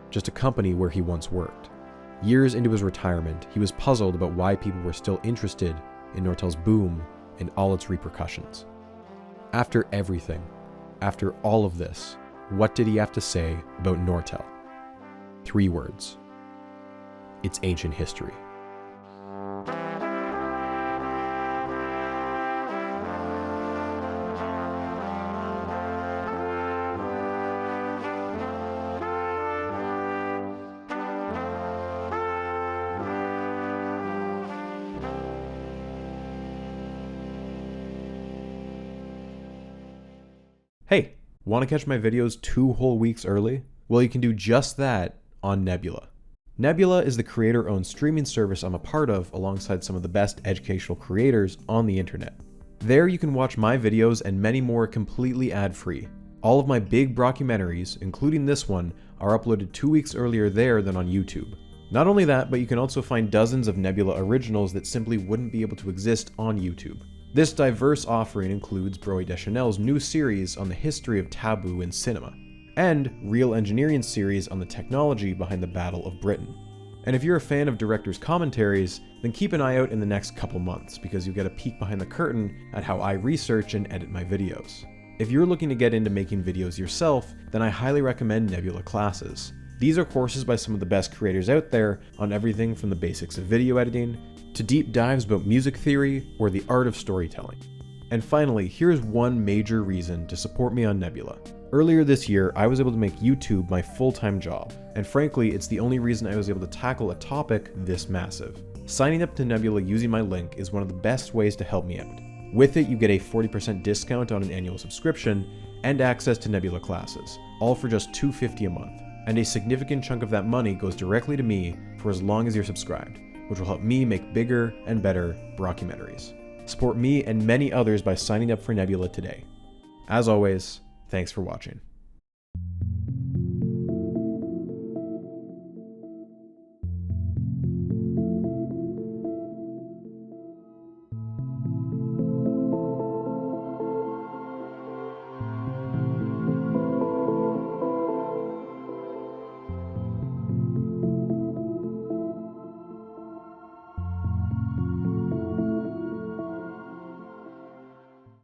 just a company where he once worked. Years into his retirement, he was puzzled about why people were still interested in Nortel's boom and all its repercussions. After everything, after all of this, what did he have to say about Nortel? 3 words. It's ancient history." Hey, want to catch my videos 2 whole weeks early? Well, you can do just that on Nebula. Nebula is the creator-owned streaming service I'm a part of alongside some of the best educational creators on the internet. There you can watch my videos and many more completely ad-free. All of my big brockumentaries, including this one, are uploaded 2 weeks earlier there than on YouTube. Not only that, but you can also find dozens of Nebula originals that simply wouldn't be able to exist on YouTube. This diverse offering includes Broy Deschanel's new series on the history of taboo in cinema, and Real Engineering series on the technology behind the Battle of Britain. And if you're a fan of directors' commentaries, then keep an eye out in the next couple months, because you get a peek behind the curtain at how I research and edit my videos. If you're looking to get into making videos yourself, then I highly recommend Nebula Classes. These are courses by some of the best creators out there on everything from the basics of video editing to deep dives about music theory or the art of storytelling. And finally, here's one major reason to support me on Nebula. Earlier this year, I was able to make YouTube my full-time job, and frankly, it's the only reason I was able to tackle a topic this massive. Signing up to Nebula using my link is one of the best ways to help me out. With it, you get a 40% discount on an annual subscription and access to Nebula classes, all for just $250 a month. And a significant chunk of that money goes directly to me for as long as you're subscribed, which will help me make bigger and better brockumentaries. Support me and many others by signing up for Nebula today. As always, thanks for watching.